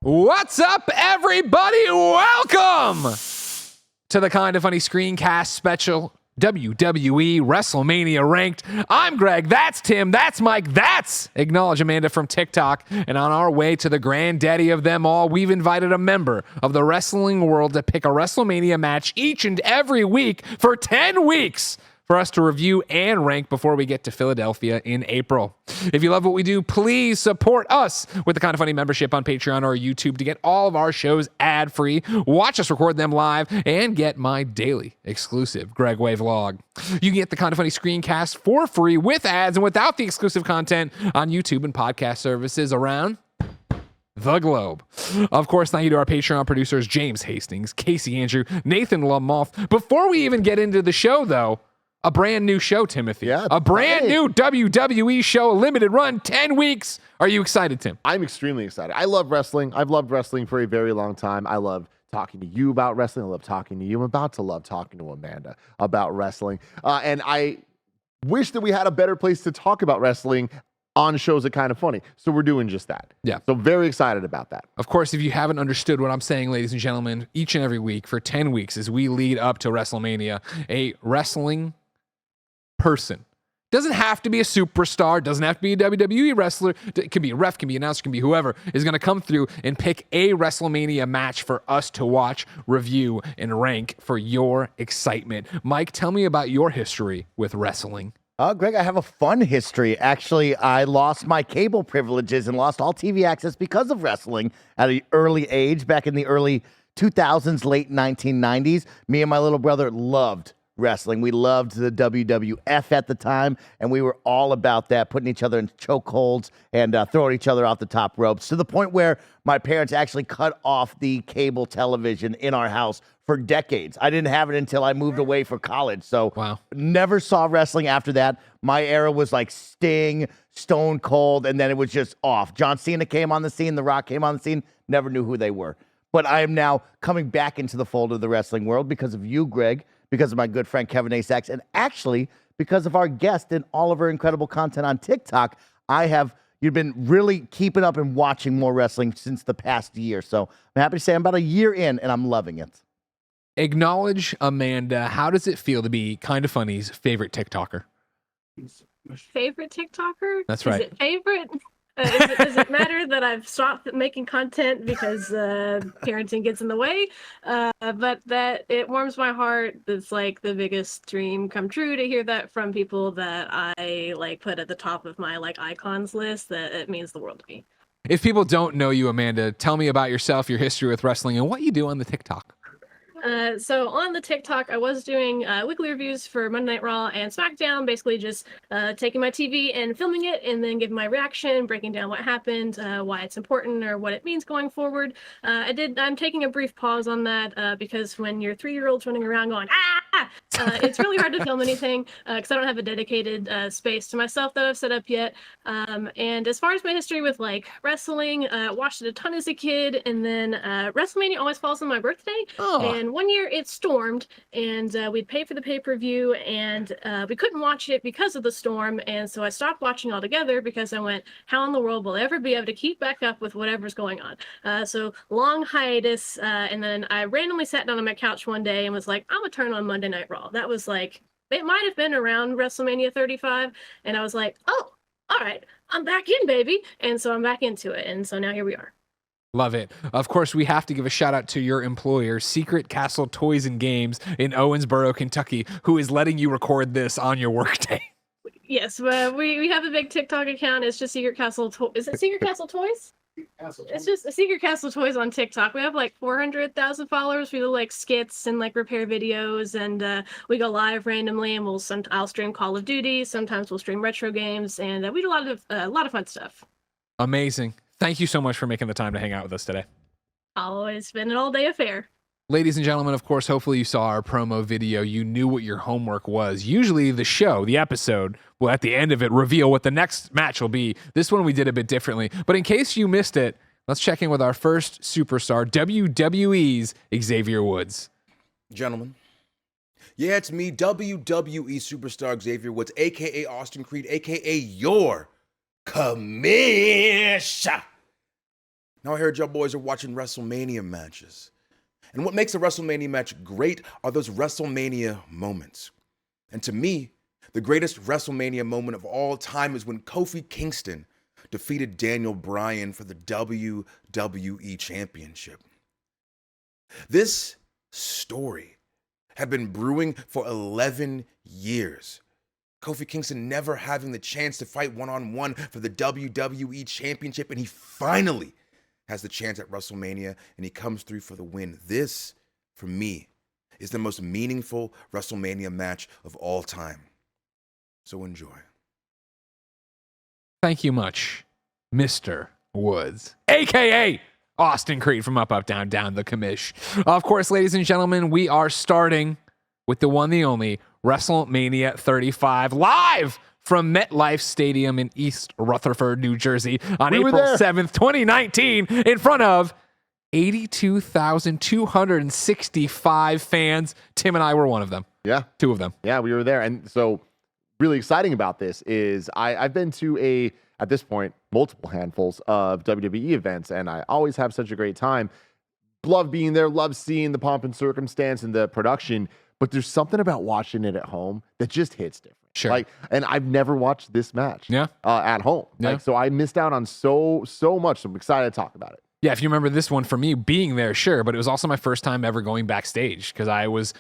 What's up, everybody? Welcome to the Kinda Funny Screencast special, WWE WrestleMania Ranked. I'm Greg, that's Tim, that's Mike, that's Acknowledge Amanda from TikTok. And on our way to the granddaddy of them all, we've invited a member of the wrestling world to pick a WrestleMania match each and every week for 10 weeks. For us to review and rank before we get to Philadelphia in April. If you love what we do, please support us with the Kinda Funny membership on Patreon or YouTube to get all of our shows ad-free, watch us record them live, and get my daily exclusive Greg Way vlog. You can get the Kinda Funny screencast for free with ads and without the exclusive content on YouTube and podcast services around the globe. Of course, thank you to our Patreon producers, James Hastings, Casey Andrew, Nathan Lamoth. Before we even get into the show, though, a brand new show, Timothy. Yeah, a brand new WWE show, a limited run, 10 weeks. Are you excited, Tim? I'm extremely excited. I love wrestling. I've loved wrestling for a very long time. I love talking to you about wrestling. I love talking to you. I'm about to love talking to Amanda about wrestling. And I wish that we had a better place to talk about wrestling on shows that Kinda Funny. So we're doing just that. Yeah. So very excited about that. Of course, if you haven't understood what I'm saying, ladies and gentlemen, each and every week for 10 weeks as we lead up to WrestleMania, a wrestling person. Doesn't have to be a superstar, doesn't have to be a WWE wrestler. It can be a ref, can be an announcer, can be whoever is going to come through and pick a WrestleMania match for us to watch, review, and rank for your excitement. Mike, tell me about your history with wrestling. Greg, I have a fun history. Actually, I lost my cable privileges and lost all TV access because of wrestling at an early age, back in the early 2000s, late 1990s. Me and my little brother loved wrestling. We loved the WWF at the time, and we were all about that, putting each other in chokeholds and throwing each other off the top ropes, to the point where my parents actually cut off the cable television in our house for decades. I didn't have it until I moved away for college, so Wow. Never saw wrestling after that. My era was like Sting, Stone Cold, and then it was just off. John Cena came on the scene, The Rock came on the scene, never knew who they were. But I am now coming back into the fold of the wrestling world because of you, Greg, because of my good friend Kevin A. Sachs, and actually because of our guest and all of her incredible content on TikTok. You've been really keeping up and watching more wrestling since the past year. So I'm happy to say I'm about a year in, and I'm loving it. Acknowledge Amanda. How does it feel to be Kinda Funny's favorite TikToker? Favorite TikToker? That's right. Is it favorite? Does it matter that I've stopped making content because parenting gets in the way? But that it warms my heart. It's like the biggest dream come true to hear that from people that I like put at the top of my like icons list. That it means the world to me. If people don't know you, Amanda, tell me about yourself, your history with wrestling, and what you do on the TikTok. So on the TikTok, I was doing weekly reviews for Monday Night Raw and SmackDown, basically just taking my TV and filming it and then giving my reaction, breaking down what happened, why it's important or what it means going forward. I'm taking a brief pause on that because when your 3-year-old's running around going, it's really hard to film anything because I don't have a dedicated space to myself that I've set up yet. And as far as my history with like wrestling, watched it a ton as a kid, and then WrestleMania always falls on my birthday. Oh. And one year it stormed, and we'd pay for the pay-per-view, and we couldn't watch it because of the storm, and so I stopped watching altogether because I went, how in the world will I ever be able to keep back up with whatever's going on? So long hiatus, and then I randomly sat down on my couch one day and was like, I'm gonna turn on Monday Night Raw. That was like, it might have been around WrestleMania 35, and I was like, oh, all right, I'm back in, baby. And so I'm back into it, and so now here we are. Love it. Of course, we have to give a shout out to your employer, Secret Castle Toys and Games in Owensboro, Kentucky, who is letting you record this on your workday. Yes, we have a big TikTok account. It's just Secret Castle Toys. Is it Secret Castle Toys? It's just a Secret Castle Toys on TikTok. We have like 400,000 followers. We do like skits and like repair videos, and we go live randomly. And I'll stream Call of Duty. Sometimes we'll stream retro games, and we do a lot of fun stuff. Amazing. Thank you so much for making the time to hang out with us today. Always been an all-day affair. Ladies and gentlemen, of course, hopefully you saw our promo video. You knew what your homework was. Usually the show, the episode, will at the end of it reveal what the next match will be. This one we did a bit differently. But in case you missed it, let's check in with our first superstar, WWE's Xavier Woods. Gentlemen, yeah, it's me, WWE Superstar Xavier Woods, a.k.a. Austin Creed, a.k.a. your commish. Now I heard y'all boys are watching WrestleMania matches. And what makes a WrestleMania match great are those WrestleMania moments. And to me, the greatest WrestleMania moment of all time is when Kofi Kingston defeated Daniel Bryan for the WWE Championship. This story had been brewing for 11 years. Kofi Kingston never having the chance to fight one-on-one for the WWE Championship, and he finally has the chance at WrestleMania, and he comes through for the win. This, for me, is the most meaningful WrestleMania match of all time. So enjoy. Thank you much, Mr. Woods, a.k.a. Austin Creed from Up, Up, Down, Down, the commish. Of course, ladies and gentlemen, we are starting with the one, the only, WrestleMania 35, live from MetLife Stadium in East Rutherford, New Jersey on April 7th, 2019, in front of 82,265 fans. Tim and I were one of them. Yeah. Two of them. Yeah, we were there. And so really exciting about this is I've been to at this point, multiple handfuls of WWE events, and I always have such a great time. Love being there, love seeing the pomp and circumstance and the production, but there's something about watching it at home that just hits different. Sure. And I've never watched this match at home. Yeah. So I missed out on so much. So I'm excited to talk about it. Yeah, if you remember this one, for me, being there, sure, but it was also my first time ever going backstage because I was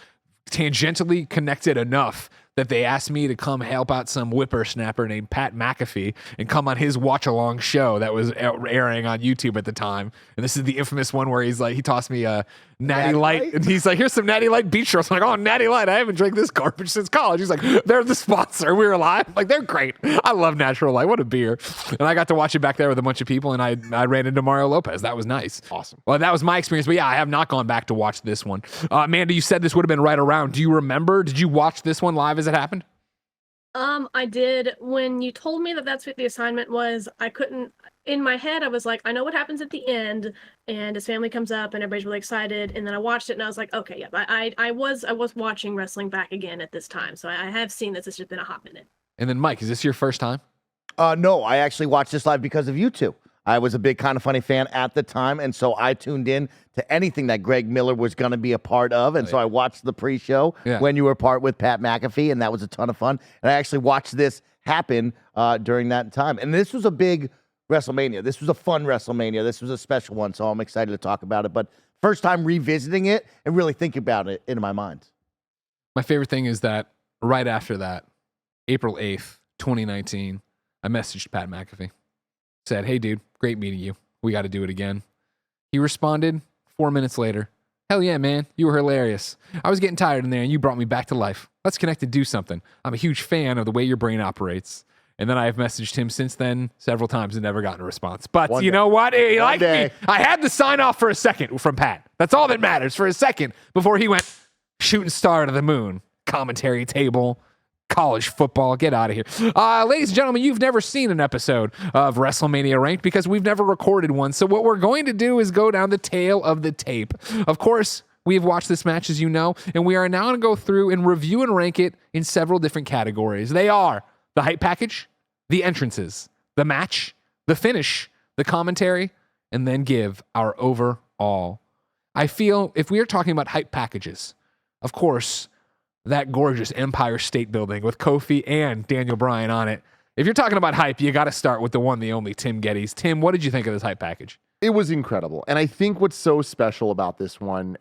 tangentially connected enough that they asked me to come help out some whippersnapper named Pat McAfee and come on his watch-along show that was airing on YouTube at the time. And this is the infamous one where he's like, he tossed me a Natty Light, and he's like, here's some Natty Light beach rolls. I'm like, oh, Natty Light, I haven't drank this garbage since college. He's like, they're the sponsor. We were live. Like, they're great. I love Natural Light. What a beer. And I got to watch it back there with a bunch of people, and I ran into Mario Lopez. That was nice. Awesome. Well, that was my experience. But yeah, I have not gone back to watch this one. Amanda, you said this would have been right around. Do you remember? Did you watch this one live as it happened? I did. When you told me that that's what the assignment was, I couldn't, in my head, I was like, I know what happens at the end, and his family comes up, and everybody's really excited, and then I watched it, and I was like, okay, yeah, I was watching wrestling back again at this time, so I have seen this. It's just been a hot minute. And then, Mike, is this your first time? No, I actually watched this live because of you two. I was a big Kinda Funny fan at the time, and so I tuned in to anything that Greg Miller was going to be a part of, and so I watched the pre-show when you were part with Pat McAfee, and that was a ton of fun. And I actually watched this happen during that time. And this was a big WrestleMania. This was a fun WrestleMania. This was a special one, so I'm excited to talk about it. But first time revisiting it and really thinking about it in my mind. My favorite thing is that right after that, April 8th, 2019, I messaged Pat McAfee. Said, hey, dude, great meeting you. We got to do it again. He responded 4 minutes later. Hell yeah, man. You were hilarious. I was getting tired in there and you brought me back to life. Let's connect and do something. I'm a huge fan of the way your brain operates. And then I have messaged him since then several times and never gotten a response. But you know what? He liked me. I had to sign off for a second from Pat. That's all that matters, for a second before he went shooting star to the moon. Commentary table. College football, get out of here. Ladies and gentlemen, you've never seen an episode of WrestleMania Ranked because we've never recorded one. So what we're going to do is go down the tail of the tape. Of course, we've watched this match, as you know, and we are now going to go through and review and rank it in several different categories. They are the hype package, the entrances, the match, the finish, the commentary, and then give our overall. I feel if we are talking about hype packages, of course, that gorgeous Empire State Building with Kofi and Daniel Bryan on it. If you're talking about hype, you got to start with the one, the only Tim Geddes. Tim, what did you think of this hype package? It was incredible. And I think what's so special about this one,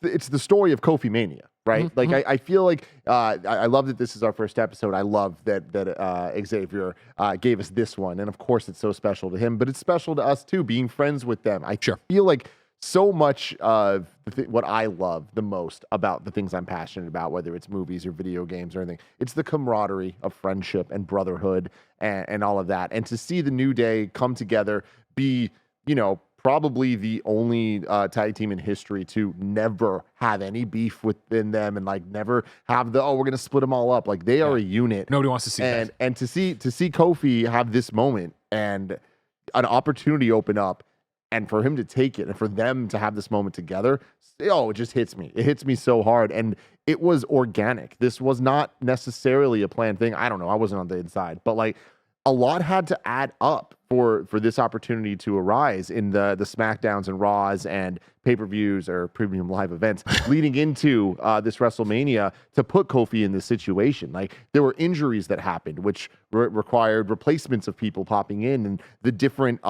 it's the story of Kofi Mania, right? I feel like I love that this is our first episode. I love that Xavier gave us this one. And of course, it's so special to him, but it's special to us too, being friends with them. I feel like so much of what I love the most about the things I'm passionate about, whether it's movies or video games or anything, it's the camaraderie of friendship and brotherhood and all of that. And to see the New Day come together, be, probably the only tag team in history to never have any beef within them and never have we're going to split them all up. Like they are a unit. Nobody wants to see that. And to see Kofi have this moment and an opportunity open up, and for him to take it and for them to have this moment together, it just hits me. It hits me so hard. And it was organic. This was not necessarily a planned thing. I don't know. I wasn't on the inside. But a lot had to add up for this opportunity to arise in the SmackDowns and Raws and pay-per-views or premium live events leading into this WrestleMania to put Kofi in this situation. Like, there were injuries that happened, which required replacements of people popping in, and the different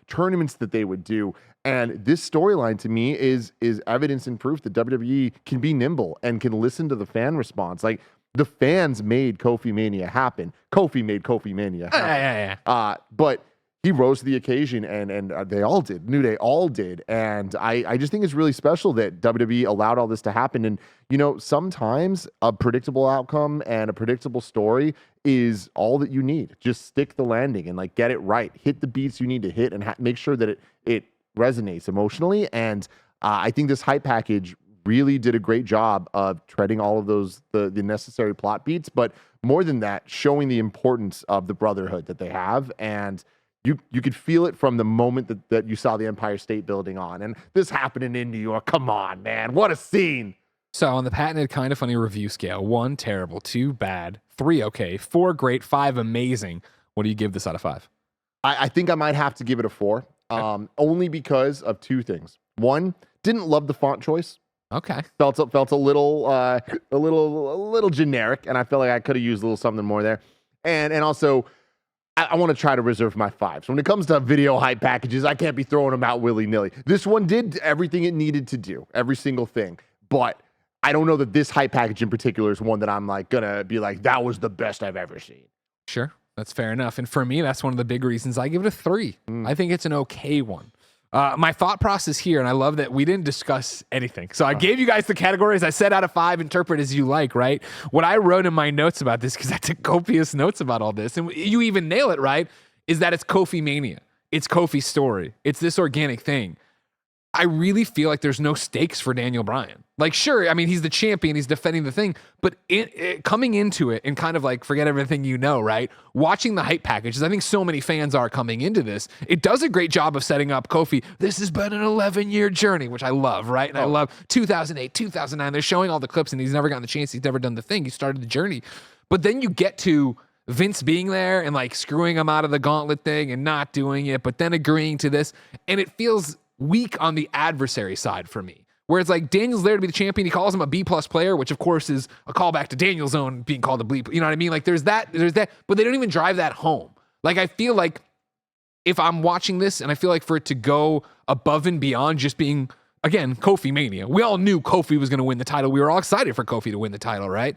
tournaments that they would do. And this storyline to me is evidence and proof that WWE can be nimble and can listen to the fan response. Like, the fans made Kofi Mania happen. Kofi made Kofi Mania happen. But he rose to the occasion, and they all did. New Day all did. And I just think it's really special that WWE allowed all this to happen. And, you know, sometimes a predictable outcome and a predictable story is all that you need. Just stick the landing and, like, get it right. Hit the beats you need to hit and make sure that it resonates emotionally. And I think this hype package really did a great job of treading all of those, the necessary plot beats, but more than that, showing the importance of the brotherhood that they have. And you could feel it from the moment that you saw the Empire State Building on. And this happening in New York. Come on, man. What a scene. So on the patented kind of funny review scale, 1 terrible, 2 bad, 3 okay, 4 great, 5 amazing. What do you give this out of 5? I think I might have to give it a 4, only because of 2 things. 1, didn't love the font choice. Okay. Felt a little generic, and I felt like I could have used a little something more there. And also, I want to try to reserve my 5s. So when it comes to video hype packages, I can't be throwing them out willy-nilly. This one did everything it needed to do, every single thing. But I don't know that this hype package in particular is one that I'm like gonna be like, that was the best I've ever seen. Sure. That's fair enough. And for me, that's one of the big reasons I give it a 3. I think it's an okay one. My thought process here, and I love that we didn't discuss anything. So I gave you guys the categories. I said out of 5, interpret as you like, right? What I wrote in my notes about this, because I took copious notes about all this, and you even nail it, right, is that it's Kofi Mania. It's Kofi's story. It's this organic thing. I really feel like there's no stakes for Daniel Bryan. Like, sure, I mean, he's the champion, he's defending the thing, but coming into it and kind of like forget everything you know, right? Watching the hype packages, I think so many fans are coming into this. It does a great job of setting up Kofi. This has been an 11-year journey, which I love, right? And I love 2008, 2009. They're showing all the clips, and he's never gotten the chance. He's never done the thing. He started the journey. But then you get to Vince being there and like screwing him out of the gauntlet thing and not doing it, but then agreeing to this. And it feels weak on the adversary side for me, where it's like Daniel's there to be the champion. He calls him a B+ player, which of course is a callback to Daniel's own being called a bleep. You know what I mean? Like there's that, but they don't even drive that home. Like I feel like if I'm watching this, and I feel like for it to go above and beyond just being, again, Kofi Mania. We all knew Kofi was going to win the title. We were all excited for Kofi to win the title, right?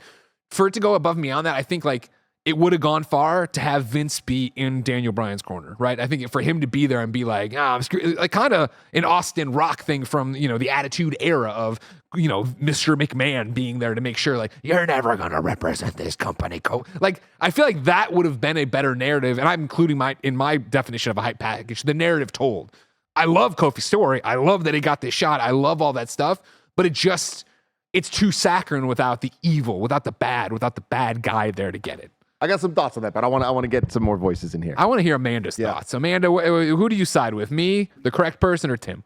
For it to go above and beyond that, I think like it would have gone far to have Vince be in Daniel Bryan's corner, right? I think for him to be there and be like, I'm screwed, like kind of an Austin Rock thing from, you know, the Attitude Era of, you know, Mr. McMahon being there to make sure like, you're never going to represent this company. Like, I feel like that would have been a better narrative. And I'm including in my definition of a hype package, the narrative told. I love Kofi's story. I love that he got this shot. I love all that stuff, but it's too saccharine without the evil, without the bad guy there to get it. I got some thoughts on that, but I want to get some more voices in here. I want to hear Amanda's thoughts. Amanda, who do you side with? Me, the correct person, or Tim?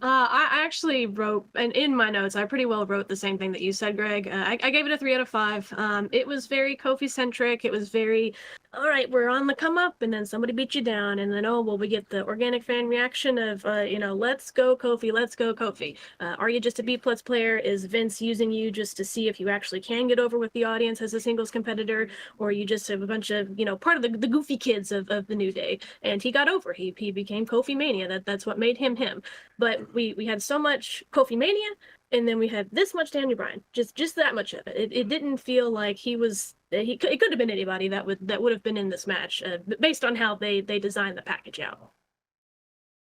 I actually wrote, and in my notes, I pretty well wrote the same thing that you said, Greg. I gave it a 3 out of 5. It was very Kofi-centric. It was very, all right, we're on the come up, and then somebody beat you down, and then, we get the organic fan reaction of, let's go Kofi, let's go Kofi. Are you just a B+ player? Is Vince using you just to see if you actually can get over with the audience as a singles competitor, or are you just a bunch of, part of the goofy kids of the New Day? And he got over. He became Kofi Mania. That's what made him him. But we had so much Kofi Mania, and then we had this much Daniel Bryan, just that much of it. It didn't feel like it could have been anybody that would have been in this match, based on how they designed the package out.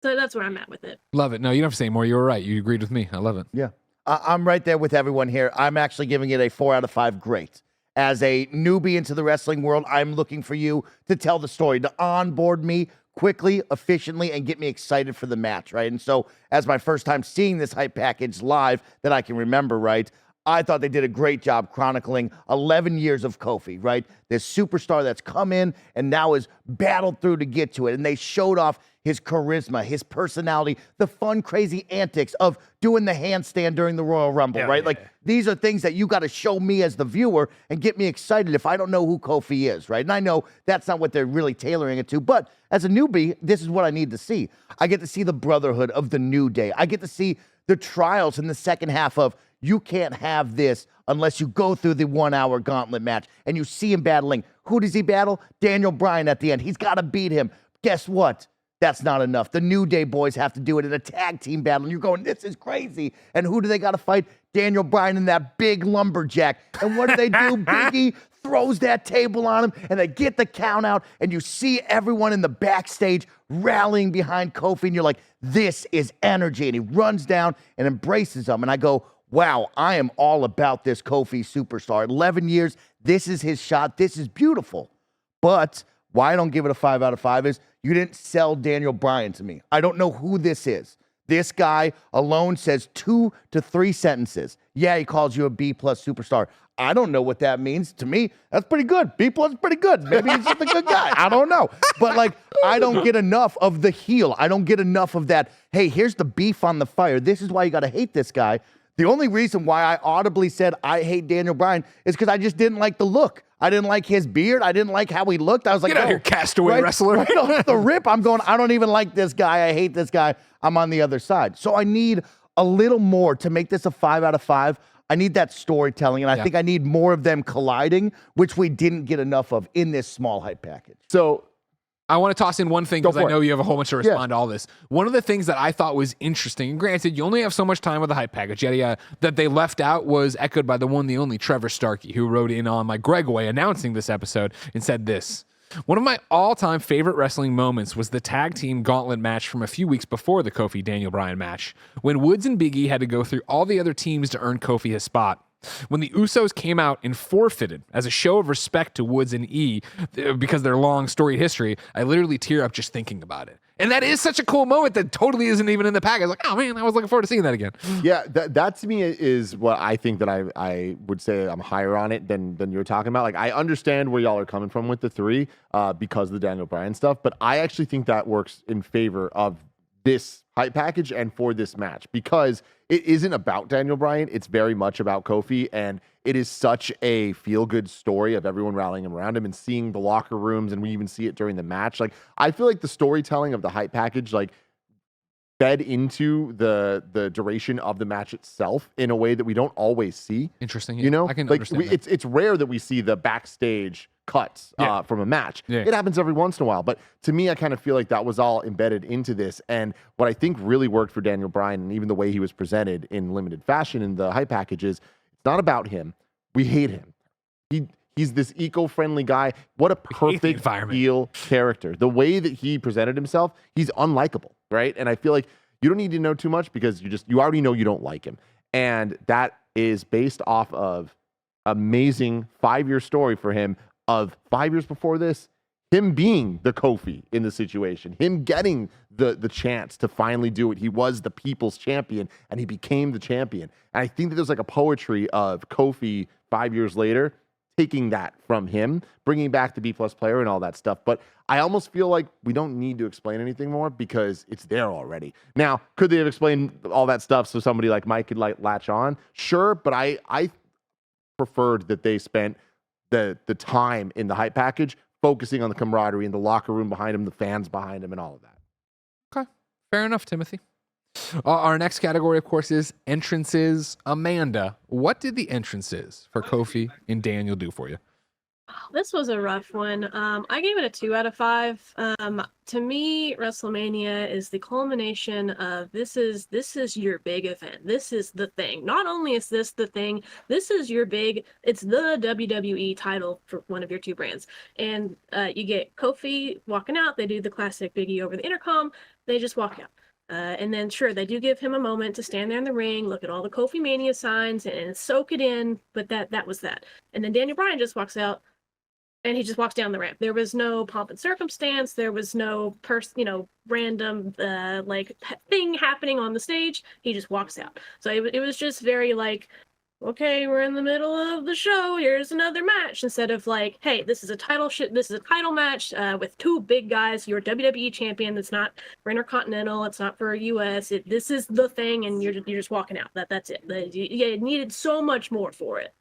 So that's where I'm at with it. Love it. No, you don't have to say more. You were right. You agreed with me. I love it. Yeah. I'm right there with everyone here. I'm actually giving it a 4 out of 5 great. As a newbie into the wrestling world, I'm looking for you to tell the story, to onboard me quickly, efficiently, and get me excited for the match, right? And so, as my first time seeing this hype package live that I can remember, right, I thought they did a great job chronicling 11 years of Kofi, right? This superstar that's come in and now has battled through to get to it. And they showed off his charisma, his personality, the fun, crazy antics of doing the handstand during the Royal Rumble, right? Yeah. Like, these are things that you got to show me as the viewer and get me excited if I don't know who Kofi is, right? And I know that's not what they're really tailoring it to, but as a newbie, this is what I need to see. I get to see the brotherhood of the New Day. I get to see the trials in the second half of, you can't have this unless you go through the 1 hour gauntlet match and you see him battling. Who does he battle? Daniel Bryan at the end. He's got to beat him. Guess what? That's not enough. The New Day boys have to do it in a tag team battle. And you're going, this is crazy. And who do they got to fight? Daniel Bryan and that big lumberjack. And what do they do? Biggie throws that table on him and they get the count out. And you see everyone in the backstage rallying behind Kofi. And you're like, this is energy. And he runs down and embraces them. And I go, wow, I am all about this Kofi superstar. 11 years, this is his shot. This is beautiful. But why I don't give it a 5 out of 5 is you didn't sell Daniel Bryan to me. I don't know who this is. This guy alone says 2 to 3 sentences. Yeah, he calls you a B+ superstar. I don't know what that means. To me, that's pretty good. B+ is pretty good. Maybe he's just a good guy. I don't know. But, like, I don't get enough of the heel. I don't get enough of that, hey, here's the beef on the fire. This is why you got to hate this guy. The only reason why I audibly said I hate Daniel Bryan is because I just didn't like the look. I didn't like his beard. I didn't like how he looked. I was like, Get out here, castaway wrestler. Right off the rip, I'm going, I don't even like this guy. I hate this guy. I'm on the other side. So I need a little more to make this a 5 out of 5. I need that storytelling, and I think I need more of them colliding, which we didn't get enough of in this small hype package. So I want to toss in one thing because I for it. know you have a whole bunch to respond to all this. One of the things that I thought was interesting, and granted, you only have so much time with the hype package, that they left out was echoed by the one, the only Trevor Starkey, who wrote in on my Greg way announcing this episode and said this. One of my all-time favorite wrestling moments was the tag team gauntlet match from a few weeks before the Kofi Daniel Bryan match, when Woods and Big E had to go through all the other teams to earn Kofi his spot. When the Usos came out and forfeited as a show of respect to Woods and E because of their long storied history, I literally tear up just thinking about it. And that is such a cool moment that totally isn't even in the package. Like, oh man, I was looking forward to seeing that again. yeah, that to me is what I think that I would say I'm higher on it than you're talking about. Like, I understand where y'all are coming from with the 3 because of the Daniel Bryan stuff, but I actually think that works in favor of this hype package and for this match because it isn't about Daniel Bryan. It's very much about Kofi, and it is such a feel-good story of everyone rallying around him and seeing the locker rooms, and we even see it during the match. Like, I feel like the storytelling of the hype package, like, fed into the duration of the match itself in a way that we don't always see. Interesting. You know, I can like understand that. it's rare that we see the backstage cuts from a match. Yeah. It happens every once in a while, but to me, I kind of feel like that was all embedded into this. And what I think really worked for Daniel Bryan, and even the way he was presented in limited fashion in the hype package, is it's not about him. We hate him. He's this eco-friendly guy. What a perfect heel character. The way that he presented himself, he's unlikable, right? And I feel like you don't need to know too much because you already know you don't like him. And that is based off of amazing 5-year story for him of 5 years before this, him being the Kofi in the situation, him getting the chance to finally do it. He was the people's champion and he became the champion. And I think that there's like a poetry of Kofi 5 years later, taking that from him, bringing back the B+ player and all that stuff. But I almost feel like we don't need to explain anything more because it's there already. Now, could they have explained all that stuff so somebody like Mike could like latch on? Sure, but I preferred that they spent the time in the hype package focusing on the camaraderie in the locker room behind him, the fans behind him, and all of that. Okay, fair enough, Timothy. Our next category, of course, is entrances. Amanda, what did the entrances for Kofi and Daniel do for you? This was a rough one. I gave it a 2 out of 5. To me, WrestleMania is the culmination of this is your big event. This is the thing. Not only is this the thing, this is your big, it's the WWE title for one of your 2 brands. And you get Kofi walking out. They do the classic Big E over the intercom. They just walk out. And then, sure, they do give him a moment to stand there in the ring, look at all the Kofi Mania signs, and soak it in. But that was that. And then Daniel Bryan just walks out, and he just walks down the ramp. There was no pomp and circumstance. There was no random thing happening on the stage. He just walks out. So it was just very like okay, we're in the middle of the show. Here's another match. Instead of like, hey, this is a title This is a title match with two big guys. You're WWE champion. It's not for Intercontinental. It's not for US. This is the thing, and you're just walking out. That's it. You needed so much more for it.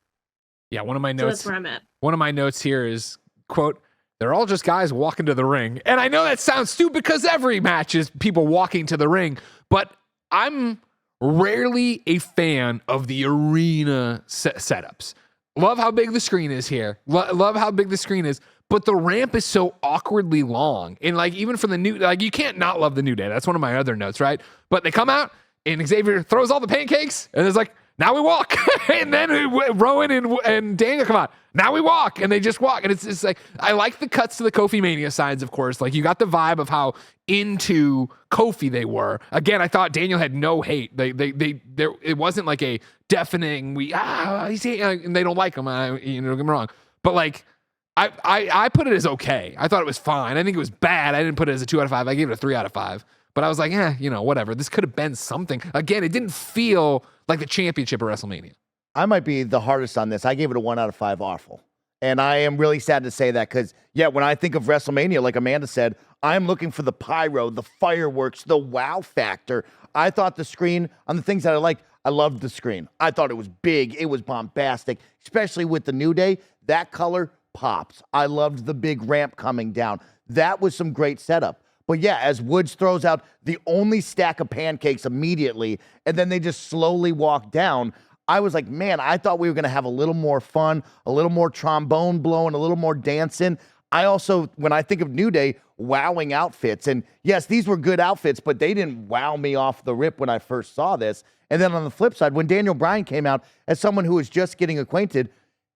Yeah, one of my So notes. that's where I'm at. One of my notes here is, quote, they're all just guys walking to the ring. And I know that sounds stupid because every match is people walking to the ring, but I'm rarely a fan of the arena setups. Love how big the screen is here. Love how big the screen is, but the ramp is so awkwardly long. And like, even for the new, like, you can't not love the New Day. That's one of my other notes, right? But they come out and Xavier throws all the pancakes and it's like, now we walk. And then Rowan and Daniel come out. Now we walk. And they just walk. And it's like, I like the cuts to the Kofi Mania signs, of course. Like, you got the vibe of how into Kofi they were. Again, I thought Daniel had no hate. It wasn't like a deafening, and they don't like him. Don't get me wrong. But like, I put it as okay. I thought it was fine. I think it was bad. I didn't put it as a 2 out of 5. I gave it a 3 out of 5. But I was like, whatever. This could have been something. Again, it didn't feel like the championship of WrestleMania. I might be the hardest on this. I gave it a 1 out of 5 awful. And I am really sad to say that because, when I think of WrestleMania, like Amanda said, I'm looking for the pyro, the fireworks, the wow factor. I thought the screen, on the things that I liked, I loved the screen. I thought it was big. It was bombastic, especially with the New Day. That color pops. I loved the big ramp coming down. That was some great setup. But as Woods throws out the only stack of pancakes immediately, and then they just slowly walk down, I was like, man, I thought we were going to have a little more fun, a little more trombone blowing, a little more dancing. I also, when I think of New Day, wowing outfits. And yes, these were good outfits, but they didn't wow me off the rip when I first saw this. And then on the flip side, when Daniel Bryan came out, as someone who was just getting acquainted,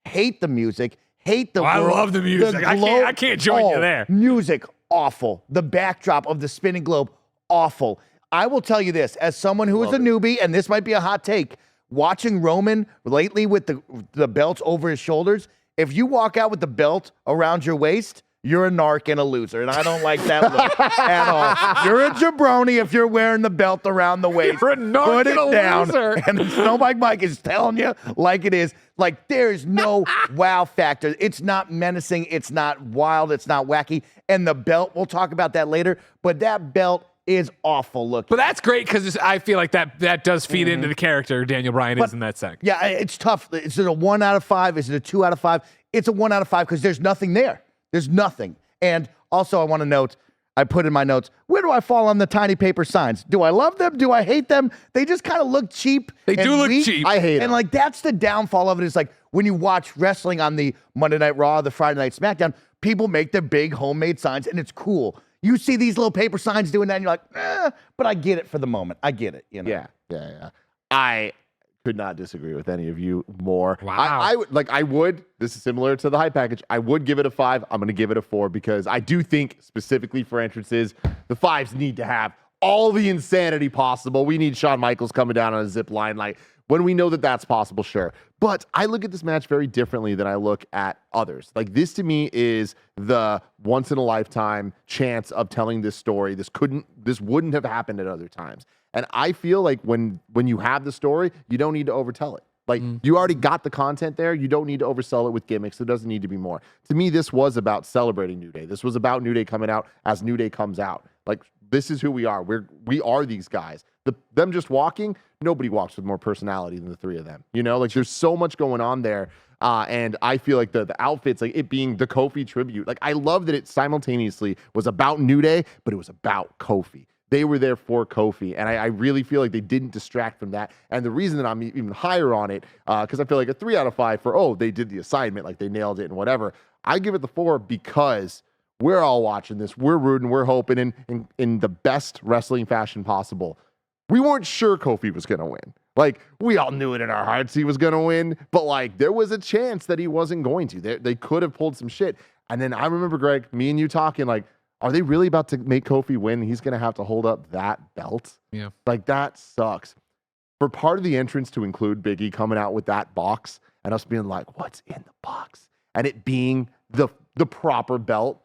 hate the music, hate the I love the music. I can't join you there. Music, awful. The backdrop of the spinning globe, awful. I will tell you this, as someone who is a newbie, and this might be a hot take, watching Roman lately with the belts over his shoulders, if you walk out with the belt around your waist, you're a narc and a loser, and I don't like that look at all. You're a jabroni if you're wearing the belt around the waist. You're a narc Put it and a down. loser. And Snowbike Mike is telling you like it is. Like, there's no wow factor. It's not menacing. It's not wild. It's not wacky. And the belt, we'll talk about that later, but that belt is awful looking. But that's great because I feel like that does feed into the character Daniel Bryan is in that segment. Yeah, it's tough. Is it a 1 out of 5? Is it a 2 out of 5? It's a 1 out of 5 because there's nothing there. There's nothing. And also I want to note, I put in my notes, where do I fall on the tiny paper signs? Do I love them? Do I hate them? They just kind of look cheap. They do look cheap. I hate And them. like, that's the downfall of it, is like when you watch wrestling on the Monday Night Raw, the Friday Night SmackDown, people make their big homemade signs and it's cool. You see these little paper signs doing that and you're like, but I get it for the moment. I get it. Yeah. I could not disagree with any of you more. Wow. I would, this is similar to the hype package. I would give it a 5. I'm going to give it a 4 because I do think specifically for entrances, the 5s need to have all the insanity possible. We need Shawn Michaels coming down on a zip line. Like, when we know that that's possible, sure. But I look at this match very differently than I look at others. Like, this to me is the once in a lifetime chance of telling this story. This wouldn't have happened at other times. And I feel like when you have the story, you don't need to overtell it. Like, you already got the content there. You don't need to oversell it with gimmicks. There doesn't need to be more. To me, this was about celebrating New Day. This was about New Day coming out as New Day comes out. Like, this is who we are. We are these guys. Them just walking, nobody walks with more personality than the three of them. Like, there's so much going on there. And I feel like the outfits, like it being the Kofi tribute, like I love that it simultaneously was about New Day, but it was about Kofi. They were there for Kofi, and I really feel like they didn't distract from that. And the reason that I'm even higher on it, because I feel like a 3 out of 5 for, they did the assignment, like they nailed it and whatever. I give it the 4 because we're all watching this. We're rooting, we're hoping in the best wrestling fashion possible. We weren't sure Kofi was going to win. Like, we all knew it in our hearts he was going to win, but like there was a chance that he wasn't going to. They could have pulled some shit. And then I remember, Greg, me and you talking like, are they really about to make Kofi win? He's going to have to hold up that belt. Yeah. Like, that sucks. For part of the entrance to include Big E coming out with that box and us being like, what's in the box? And it being the proper belt.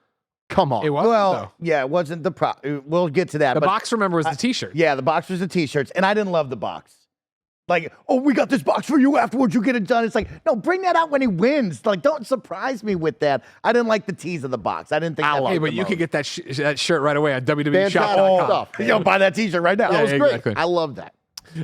Come on. It wasn't, Well, though. yeah, it wasn't the we'll get to that. The but box, remember, was the t-shirt. Yeah, the box was the t-shirts, and I didn't love the box. Like, oh, we got this box for you afterwards. You get it done. It's like, no, bring that out when he wins. Like, don't surprise me with that. I didn't like the tease of the box. I didn't think that. Hey, but you could get that shirt right away on Fantastic WWE stuff. Yo, buy that T-shirt right now. That was great. exactly. I love that.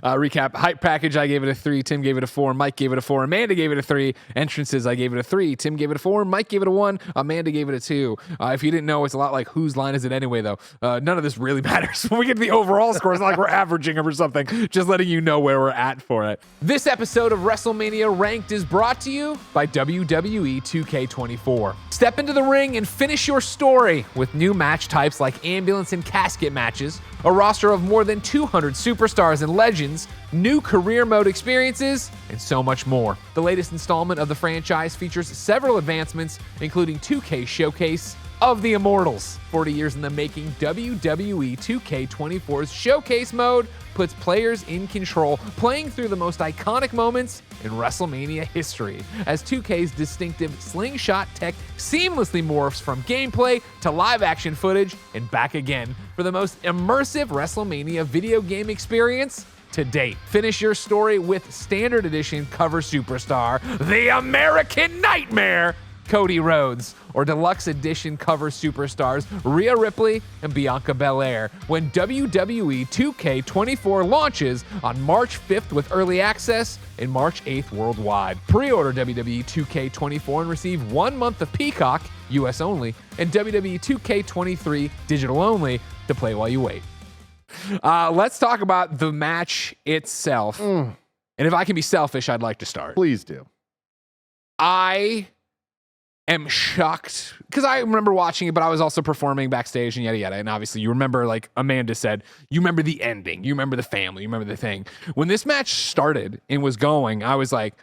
Recap. Hype package, I gave it a 3. Tim gave it a 4. Mike gave it a 4. Amanda gave it a 3. Entrances, I gave it a 3. Tim gave it a 4. Mike gave it a 1. Amanda gave it a 2. If you didn't know, it's a lot like whose line is it anyway, though. None of this really matters. When we get to the overall score, it's not like we're averaging them or something. Just letting you know where we're at for it. This episode of WrestleMania Ranked is brought to you by WWE 2K24. Step into the ring and finish your story with new match types like ambulance and casket matches, a roster of more than 200 superstars and legends, new career mode experiences, and so much more. The latest installment of the franchise features several advancements, including 2K Showcase of the Immortals. 40 years in the making, WWE 2K24's Showcase mode puts players in control, playing through the most iconic moments in WrestleMania history, as 2K's distinctive slingshot tech seamlessly morphs from gameplay to live action footage and back again for the most immersive WrestleMania video game experience to date. Finish your story with Standard Edition cover superstar, the American Nightmare, Cody Rhodes, or Deluxe Edition cover superstars Rhea Ripley and Bianca Belair when WWE 2K24 launches on March 5th with early access and March 8th worldwide. Pre-order WWE 2K24 and receive 1 month of Peacock, US only, and WWE 2K23 digital only to play while you wait. Let's talk about the match itself. And if I can be selfish, I'd like to start. Please do. I am shocked because I remember watching it, but I was also performing backstage and yada yada. And obviously, you remember, like Amanda said, you remember the ending, you remember the family, you remember the thing. When this match started and was going, I was like,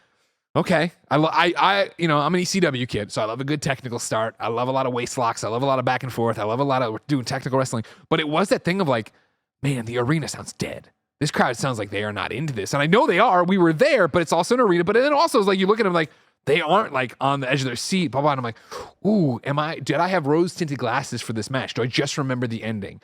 okay, I'm an ECW kid, so I love a good technical start. I love a lot of waist locks. I love a lot of back and forth. I love a lot of doing technical wrestling. But it was that thing of like, man, the arena sounds dead. This crowd sounds like they are not into this. And I know they are. We were there, but it's also an arena. But then also it's like you look at them like, they aren't like on the edge of their seat, blah, blah. And I'm like, ooh, did I have rose tinted glasses for this match? Do I just remember the ending?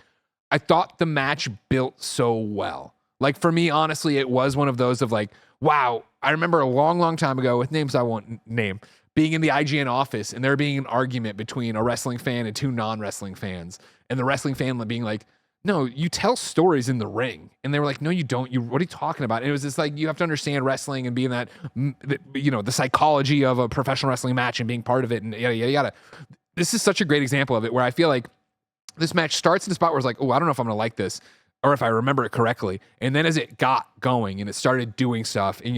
I thought the match built so well. Like for me, honestly, it was one of those of like, wow, I remember a long, long time ago with names I won't name, being in the IGN office and there being an argument between a wrestling fan and 2 non-wrestling fans. And the wrestling fan being like, no, you tell stories in the ring. And they were like, no, you don't. What are you talking about? And it was just like, you have to understand wrestling and being that, the psychology of a professional wrestling match and being part of it and yada, yada, yada. This is such a great example of it where I feel like this match starts in a spot where it's like, oh, I don't know if I'm going to like this or if I remember it correctly. And then as it got going and it started doing stuff and,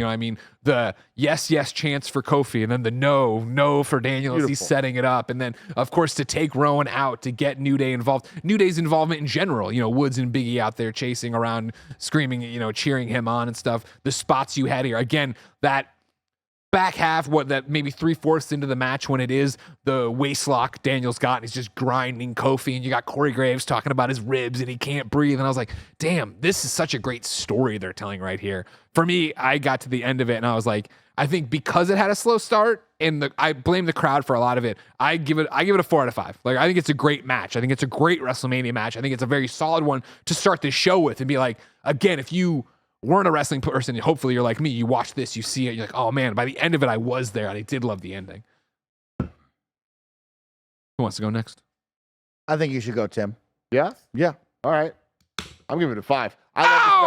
the yes, yes chants for Kofi and then the no for Daniel as he's setting it up. And then, of course, to take Rowan out to get New Day involved. New Day's involvement in general, Woods and Biggie out there chasing around, screaming, cheering him on and stuff. The spots you had here. Again, that back half, that maybe 3/4 into the match when it is the waist lock Daniel's got, and he's just grinding Kofi, and you got Corey Graves talking about his ribs and he can't breathe. And I was like, damn, this is such a great story they're telling right here. For me, I got to the end of it and I was like, I think because it had a slow start and I blame the crowd for a lot of it, I give it a 4 out of 5. Like, I think it's a great match. I think it's a great WrestleMania match. I think it's a very solid one to start this show with and be like, again, if you weren't a wrestling person, hopefully you're like me, you watch this, you see it, you're like, oh man, by the end of it, I was there and I did love the ending. Who wants to go next? I think you should go, Tim. Yeah? Yeah. All right. I'm giving it a 5.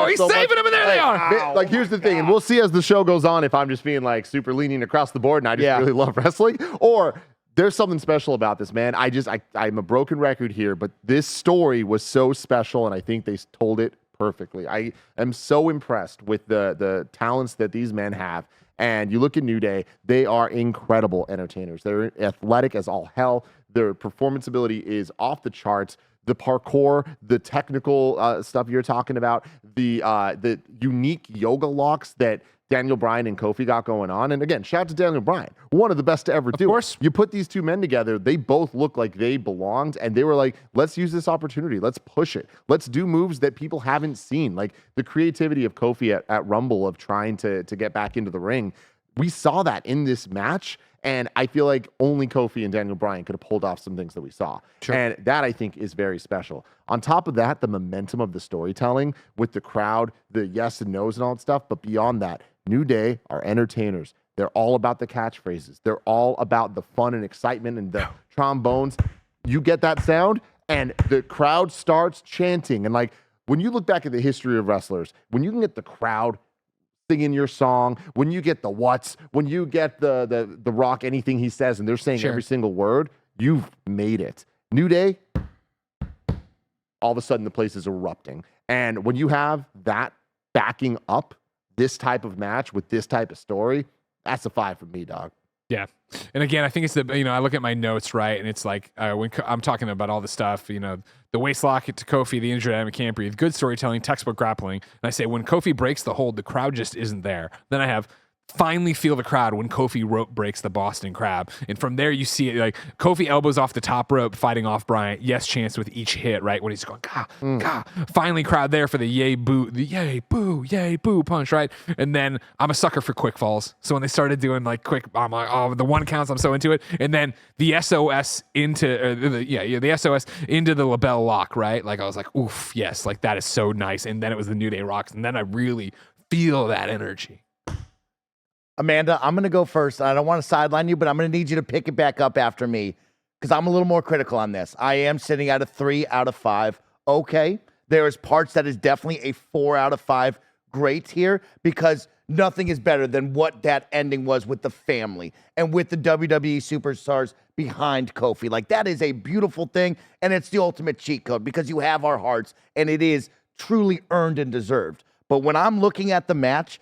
He's saving them, and there they are. Like, here's the thing, and we'll see as the show goes on if I'm just being like super leaning across the board and I just really love wrestling, or there's something special about this, man. I'm a broken record here, but this story was so special, and I think they told it perfectly. I am so impressed with the talents that these men have. And you look at New Day, they are incredible entertainers. They're athletic as all hell. Their performance ability is off the charts. The parkour, the technical stuff you're talking about, the unique yoga locks that Daniel Bryan and Kofi got going on. And again, shout out to Daniel Bryan, one of the best to ever do. Of course. You put these 2 men together, they both look like they belonged, and they were like, let's use this opportunity. Let's push it. Let's do moves that people haven't seen. Like the creativity of Kofi at Rumble of trying to get back into the ring. We saw that in this match. And I feel like only Kofi and Daniel Bryan could have pulled off some things that we saw. Sure. And that, I think, is very special. On top of that, the momentum of the storytelling with the crowd, the yes and no's and all that stuff. But beyond that, New Day are entertainers. They're all about the catchphrases. They're all about the fun and excitement and the trombones. You get that sound, and the crowd starts chanting. And like, when you look back at the history of wrestlers, when you can get the crowd singing your song, when you get the what's, when you get the Rock, anything he says, and they're saying every single word, you've made it. New Day, all of a sudden the place is erupting. And when you have that backing up this type of match with this type of story, that's a 5 for me, dog. Yeah. And again, I think it's I look at my notes, right? And it's like, when I'm talking about all the stuff, the waist lock to Kofi, the injured Adam can't breathe, good storytelling, textbook grappling. And I say, when Kofi breaks the hold, the crowd just isn't there. Then I have finally feel the crowd when Kofi rope breaks the Boston Crab. And from there, you see it like Kofi elbows off the top rope, fighting off Bryan. Yes, chance with each hit, right? When he's going, gah. Finally, crowd there for the yay, boo, yay, boo punch, right? And then I'm a sucker for quick falls. So when they started doing like quick, I'm like, oh, the one counts, I'm so into it. And then the SOS into, the SOS into the label lock, right? Like I was like, oof, yes, like that is so nice. And then it was the New Day Rocks. And then I really feel that energy. Amanda, I'm going to go first. I don't want to sideline you, but I'm going to need you to pick it back up after me because I'm a little more critical on this. I am sitting at a 3 out of 5. Okay. There is parts that is definitely a 4 out of 5 great here because nothing is better than what that ending was with the family and with the WWE superstars behind Kofi. Like that is a beautiful thing, and it's the ultimate cheat code because you have our hearts, and it is truly earned and deserved. But when I'm looking at the match,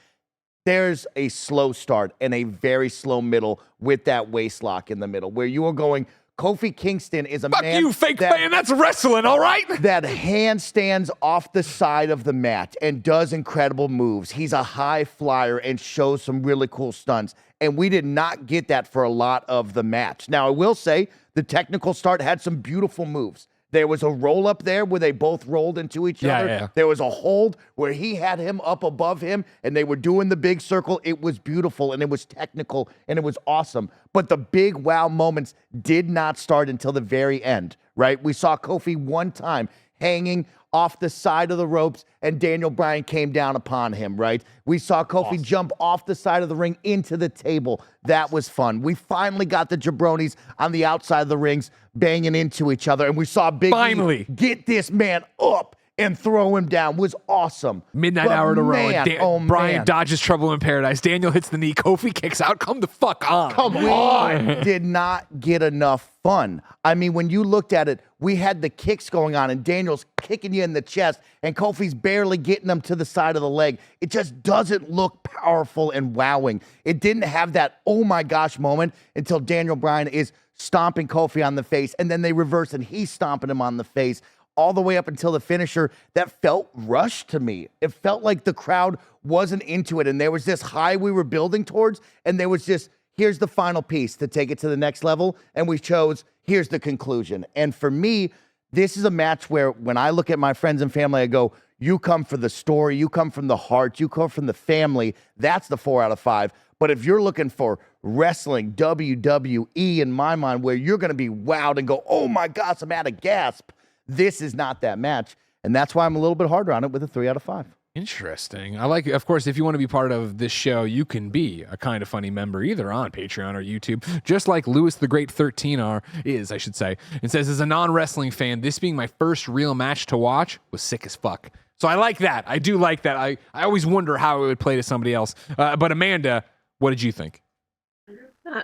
there's a slow start and a very slow middle with that waist lock in the middle where you are going, Kofi Kingston is a Fuck man. You, fake fan. That's wrestling, all right? That handstands off the side of the mat and does incredible moves. He's a high flyer and shows some really cool stunts. And we did not get that for a lot of the match. Now, I will say the technical start had some beautiful moves. There was a roll up there where they both rolled into each other. Yeah. There was a hold where he had him up above him and they were doing the big circle. It was beautiful and it was technical and it was awesome. But the big wow moments did not start until the very end, right? We saw Kofi one time hanging off the side of the ropes and Daniel Bryan came down upon him, right? We saw Kofi jump off the side of the ring into the table. That was fun. We finally got the jabronis on the outside of the rings banging into each other, and we saw Big E get this man up and throw him down. Was awesome. Midnight hour in a row. Bryan dodges trouble in paradise. Daniel hits the knee. Kofi kicks out. Come the fuck on. Come on. Did not get enough fun. I mean, when you looked at it, we had the kicks going on and Daniel's kicking you in the chest and Kofi's barely getting them to the side of the leg. It just doesn't look powerful and wowing. It didn't have that oh my gosh moment until Daniel Bryan is stomping Kofi on the face and then they reverse and he's stomping him on the face all the way up until the finisher. That felt rushed to me. It felt like the crowd wasn't into it and there was this high we were building towards and there was just, here's the final piece to take it to the next level. And we chose, here's the conclusion. And for me, this is a match where when I look at my friends and family, I go, you come for the story, you come from the heart, you come from the family. That's the 4 out of 5. But if you're looking for wrestling, WWE in my mind, where you're going to be wowed and go, oh my gosh, I'm at a gasp. This is not that match. And that's why I'm a little bit harder on it with a 3 out of 5. Interesting. I like, of course, if you want to be part of this show, you can be a Kind of Funny member either on Patreon or YouTube, just like Louis the Great 13R is, I should say. It says, as a non-wrestling fan, this being my first real match to watch was sick as fuck. So I like that. I do like that. I always wonder how it would play to somebody else. But Amanda, what did you think?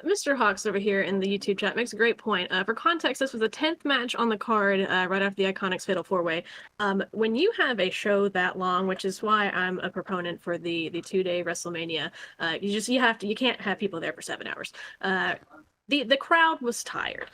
Mr. Hawks over here in the YouTube chat makes a great point. For context, this was the 10th match on the card right after the Iconics Fatal 4-Way. When you have a show that long, which is why I'm a proponent for the 2-day WrestleMania, you can't have people there for 7 hours. The crowd was tired.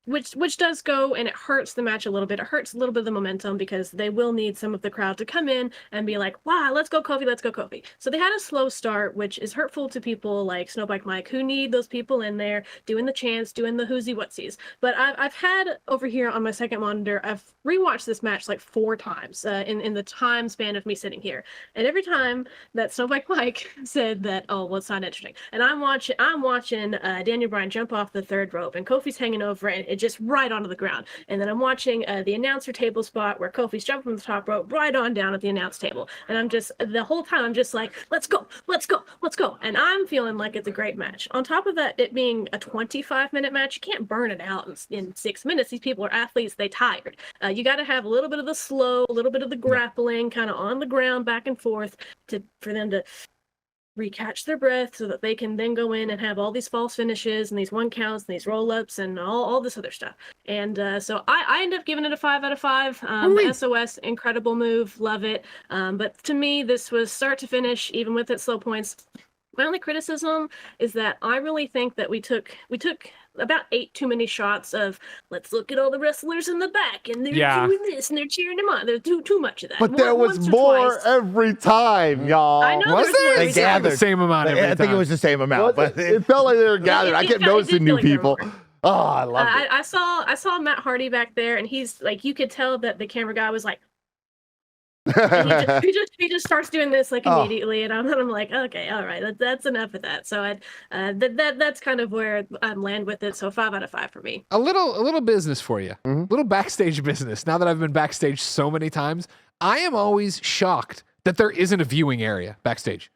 which does go, and it hurts the match a little bit. It hurts a little bit of the momentum because they will need some of the crowd to come in and be like, wow, let's go Kofi, let's go Kofi. So they had a slow start, which is hurtful to people like Snowbike Mike, who need those people in there doing the chants, doing the whoosy whatsies. But I've had over here on my second monitor, I've rewatched this match like 4 times in the time span of me sitting here. And every time that Snowbike Mike said that, oh, well, it's not interesting. And I'm watching Daniel Bryan jump off the 3rd rope, and Kofi's hanging over, and it just right onto the ground. And then I'm watching the announcer table spot where Kofi's jumping from the top rope right on down at the announce table. And I'm just, the whole time, I'm just like, let's go, let's go, let's go. And I'm feeling like it's a great match. On top of that, it being a 25-minute match, you can't burn it out in 6 minutes. These people are athletes, they tired. You got to have a little bit of the slow, a little bit of the grappling, kind of on the ground, back and forth, for them to recatch their breath so that they can then go in and have all these false finishes and these 1 counts and these roll-ups and all this other stuff. And so I end up giving it a 5 out of 5. SOS, incredible move, love it. But to me, this was start to finish, even with its slow points. My only criticism is that I really think that we took about 8 too many shots of, let's look at all the wrestlers in the back and they're doing this and they're cheering them on. There's too much of that. But there was more every time, y'all. I know. Was there? They They gathered the same amount every time. I think it was the same amount, but It felt like they were gathered. I kept noticing new people. Oh, I love it. I saw Matt Hardy back there, and he's like, you could tell that the camera guy was like, and he just starts doing this like immediately, and I'm like, okay, all right, that's enough of that. So that's kind of where I'm land with it. So 5 out of 5 for me. A little business for you. Little backstage business. Now that I've been backstage so many times, I am always shocked that there isn't a viewing area backstage.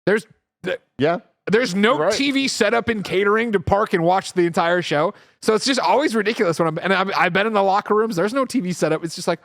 There's no TV setup in catering to park and watch the entire show. So it's just always ridiculous when I've been in the locker rooms. There's no TV setup. It's just like,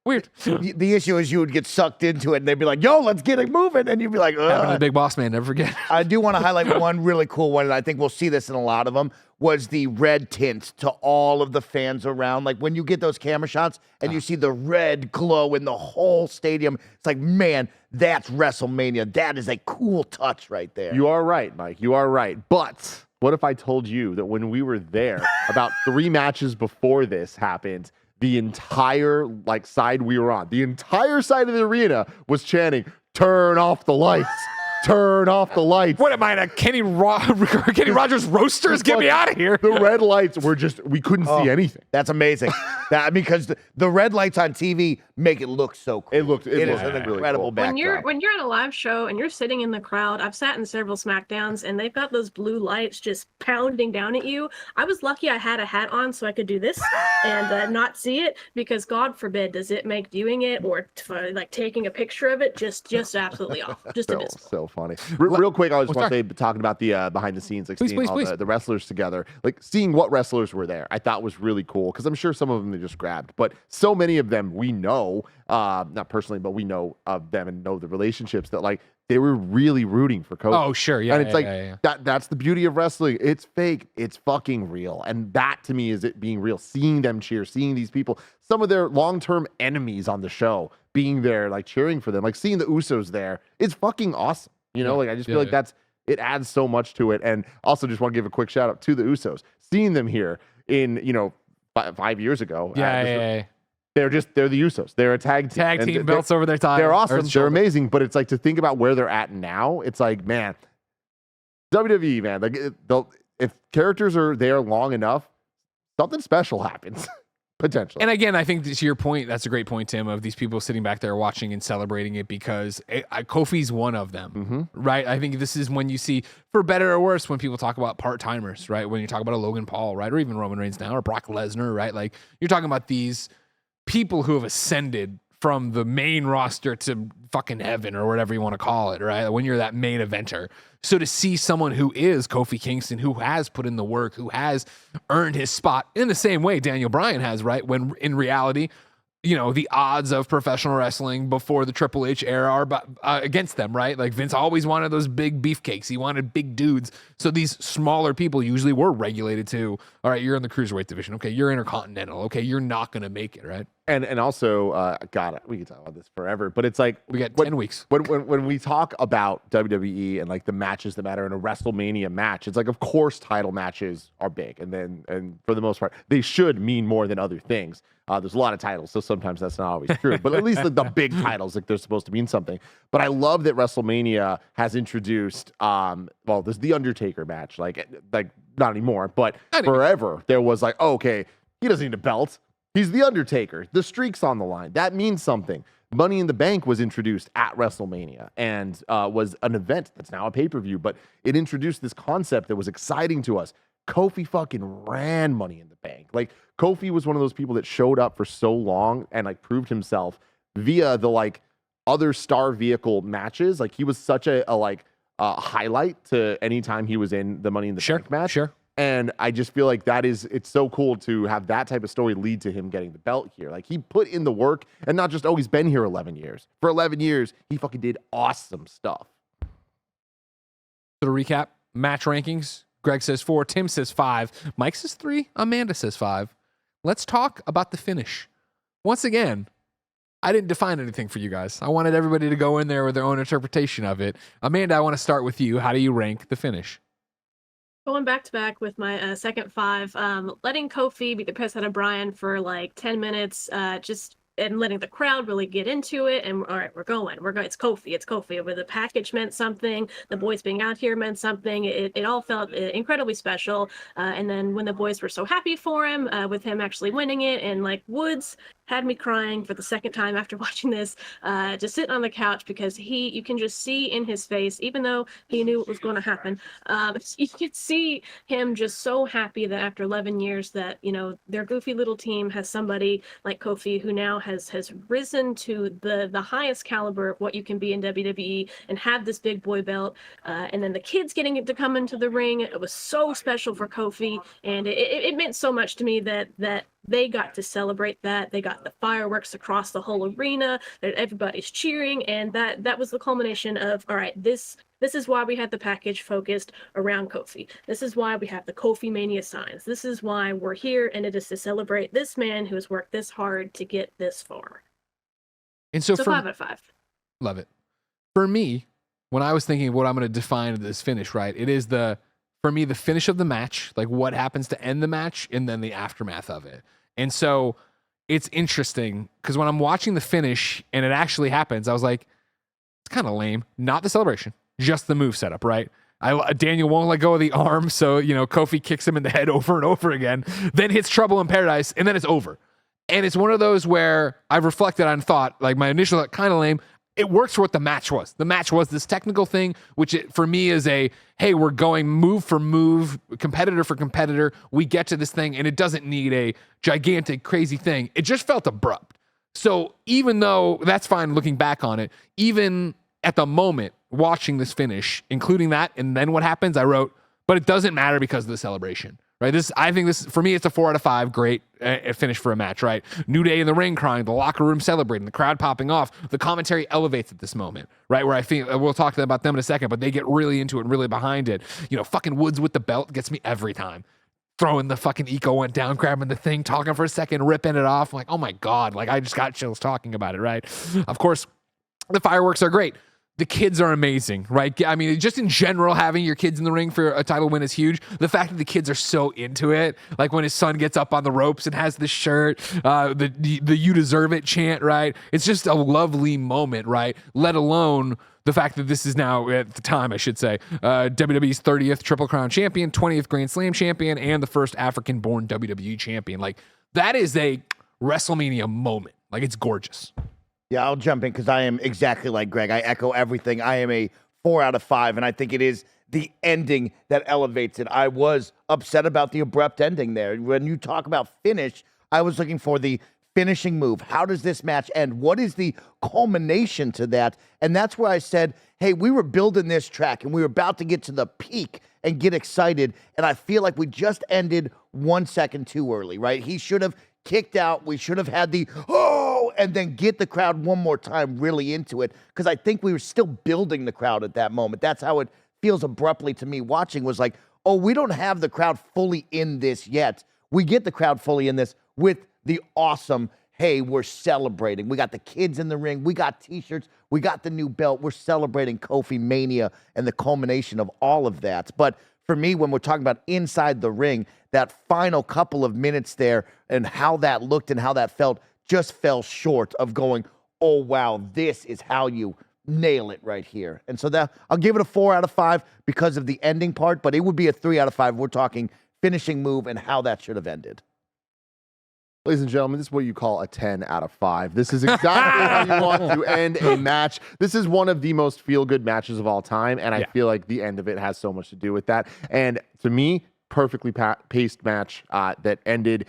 weird. the issue is you would get sucked into it and they'd be like, yo, let's get it moving. And you'd be like, Happened to the ugh. Big Boss Man, never forget. I do want to highlight one really cool one, and I think we'll see this in a lot of them, was the red tint to all of the fans around. Like when you get those camera shots and you see the red glow in the whole stadium, it's like, man, that's WrestleMania. That is a cool touch right there. You are right, Mike. You are right. But what if I told you that when we were there, about 3 matches before this happened, the entire side we were on, the entire side of the arena was chanting, "Turn off the lights." Turn off the lights. What am I, a Kenny Rogers roasters? Get me out of here. The red lights were we couldn't see anything. That's amazing. Because the red lights on TV make it look so cool. It is looked an really incredible cool. backdrop. When you're at a live show and you're sitting in the crowd, I've sat in several SmackDowns and they've got those blue lights just pounding down at you. I was lucky I had a hat on so I could do this and not see it, because God forbid does it make viewing it or taking a picture of it just absolutely awful, just abysmal. So funny. Real quick, I just want to say, talking about the behind the scenes, seeing all the wrestlers together, seeing what wrestlers were there, I thought was really cool, because I'm sure some of them they just grabbed, but so many of them we know, not personally, but we know of them and know the relationships that they were really rooting for Kofi. Oh, sure. Yeah. And it's that's the beauty of wrestling. It's fake. It's fucking real. And that to me is it being real. Seeing them cheer, seeing these people, some of their long-term enemies on the show being there, cheering for them, seeing the Usos there. It's fucking awesome. I just feel like it adds so much to it. And also just want to give a quick shout out to the Usos. Seeing them here in, 5 years ago. They're the Usos. They're a tag team. Tag team, belts over their time. They're awesome. They're amazing. But it's to think about where they're at now. It's man, WWE, man. If characters are there long enough, something special happens. Potentially. And again, I think to your point, that's a great point, Tim, of these people sitting back there watching and celebrating it, because Kofi's one of them, right? I think this is when you see, for better or worse, when people talk about part-timers, right? When you talk about a Logan Paul, right? Or even Roman Reigns now, or Brock Lesnar, right? You're talking about these people who have ascended from the main roster to fucking heaven, or whatever you want to call it, right? When you're that main eventer. So to see someone who is Kofi Kingston, who has put in the work, who has earned his spot in the same way Daniel Bryan has, right? When in reality, the odds of professional wrestling before the Triple H era are against them, right? Vince always wanted those big beefcakes. He wanted big dudes. So these smaller people usually were regulated to, all right, you're in the cruiserweight division. Okay, you're intercontinental. Okay, you're not going to make it, right? And also, God, we could talk about this forever, but it's like We got 10 weeks. When we talk about WWE and like the matches that matter in a WrestleMania match, it's like, of course, title matches are big, and for the most part, they should mean more than other things. There's a lot of titles, so sometimes that's not always true. But at least like the big titles, like they're supposed to mean something. But I love that WrestleMania has introduced, there's the Undertaker match, like not anymore, but forever there was like, oh, okay, he doesn't need a belt. He's the Undertaker. The streak's on the line. That means something. Money in the Bank was introduced at WrestleMania and was an event that's now a pay-per-view, but it introduced this concept that was exciting to us. Kofi fucking ran Money in the Bank. Like, Kofi was one of those people that showed up for so long and like proved himself via the like other star vehicle matches. Like, he was such a highlight to any time he was in the Money in the Bank match. Sure. And I just feel like it's so cool to have that type of story lead to him getting the belt here. Like, he put in the work and not just, he's been here 11 years. For 11 years, he fucking did awesome stuff. To recap, match rankings. Greg says 4, Tim says 5, Mike says 3, Amanda says 5. Let's talk about the finish. Once again, I didn't define anything for you guys. I wanted everybody to go in there with their own interpretation of it. Amanda, I want to start with you. How do you rank the finish? Going back to back with my second 5, letting Kofi beat the piss out of Bryan for like 10 minutes, and letting the crowd really get into it. And all right, we're going. It's Kofi. Where the package meant something, the boys being out here meant something. It all felt incredibly special. And then when the boys were so happy for him, with him actually winning it, and like Woods had me crying for the second time after watching this, just sitting on the couch, because you can just see in his face, even though he knew what was going to happen, you could see him just so happy that after 11 years that, their goofy little team has somebody like Kofi who now has risen to the highest caliber of what you can be in WWE and have this big boy belt. And then the kids getting it to come into the ring. It was so special for Kofi, and it meant so much to me that they got to celebrate that. They got the fireworks across the whole arena, that everybody's cheering, and that was the culmination of, all right, this is why we had the package focused around Kofi. This is why we have the Kofi Mania signs. This is why we're here, and it is to celebrate this man who has worked this hard to get this far. And so 5 out of 5. Love it. For me, when I was thinking of what I'm going to define this finish, right, it is for me, the finish of the match, like what happens to end the match, and then the aftermath of it. And so it's interesting because when I'm watching the finish and it actually happens, I was like, it's kind of lame. Not the celebration, just the move setup, right? Daniel won't let go of the arm, so Kofi kicks him in the head over and over again, then hits Trouble in Paradise, and then it's over. And it's one of those where I've reflected on thought, like my initial thought, kind of lame. It works for what the match was. The match was this technical thing, which for me is hey, we're going move for move, competitor for competitor. We get to this thing, and it doesn't need a gigantic, crazy thing. It just felt abrupt. So even though that's fine looking back on it, even at the moment watching this finish, including that, and then what happens, I wrote, but it doesn't matter because of the celebration. Right, I think this for me, it's a 4 out of 5. Great finish for a match. Right, New Day in the ring crying, the locker room celebrating, the crowd popping off. The commentary elevates at this moment. Right, where I think we'll talk about them in a second, but they get really into it and really behind it. Fucking Woods with the belt gets me every time. Throwing the fucking Eco went down, grabbing the thing, talking for a second, ripping it off. I'm like, oh my god, like I just got chills talking about it. Right, of course, the fireworks are great. The kids are amazing, right? I mean, just in general, having your kids in the ring for a title win is huge. The fact that the kids are so into it, like when his son gets up on the ropes and has the shirt, the "You deserve it" chant, right? It's just a lovely moment, right? Let alone the fact that this is now, at the time, I should say, WWE's 30th Triple Crown champion, 20th Grand Slam champion, and the first African-born WWE champion. Like, that is a WrestleMania moment. Like, it's gorgeous. Yeah, I'll jump in because I am exactly like Greg. I echo everything. I am a 4 out of 5, and I think it is the ending that elevates it. I was upset about the abrupt ending there. When you talk about finish, I was looking for the finishing move. How does this match end? What is the culmination to that? And that's where I said, hey, we were building this track, and we were about to get to the peak and get excited, and I feel like we just ended 1 second too early, right? He should have kicked out. We should have had the, and then get the crowd one more time really into it, because I think we were still building the crowd at that moment. That's how it feels abruptly to me watching, was like, oh, we don't have the crowd fully in this yet. We get the crowd fully in this with the awesome hey, we're celebrating. We got the kids in the ring. We got T-shirts. We got the new belt. We're celebrating Kofi Mania and the culmination of all of that. But for me, when we're talking about inside the ring, that final couple of minutes there and how that looked and how that felt just fell short of going, oh, wow, this is how you nail it right here. And so that I'll give it a 4 out of 5 because of the ending part, but it would be a 3 out of 5. We're talking finishing move and how that should have ended. Ladies and gentlemen, this is what you call a 10 out of 5. This is exactly how you want to end a match. This is one of the most feel-good matches of all time, and I feel like the end of it has so much to do with that. And to me, perfectly paced match that ended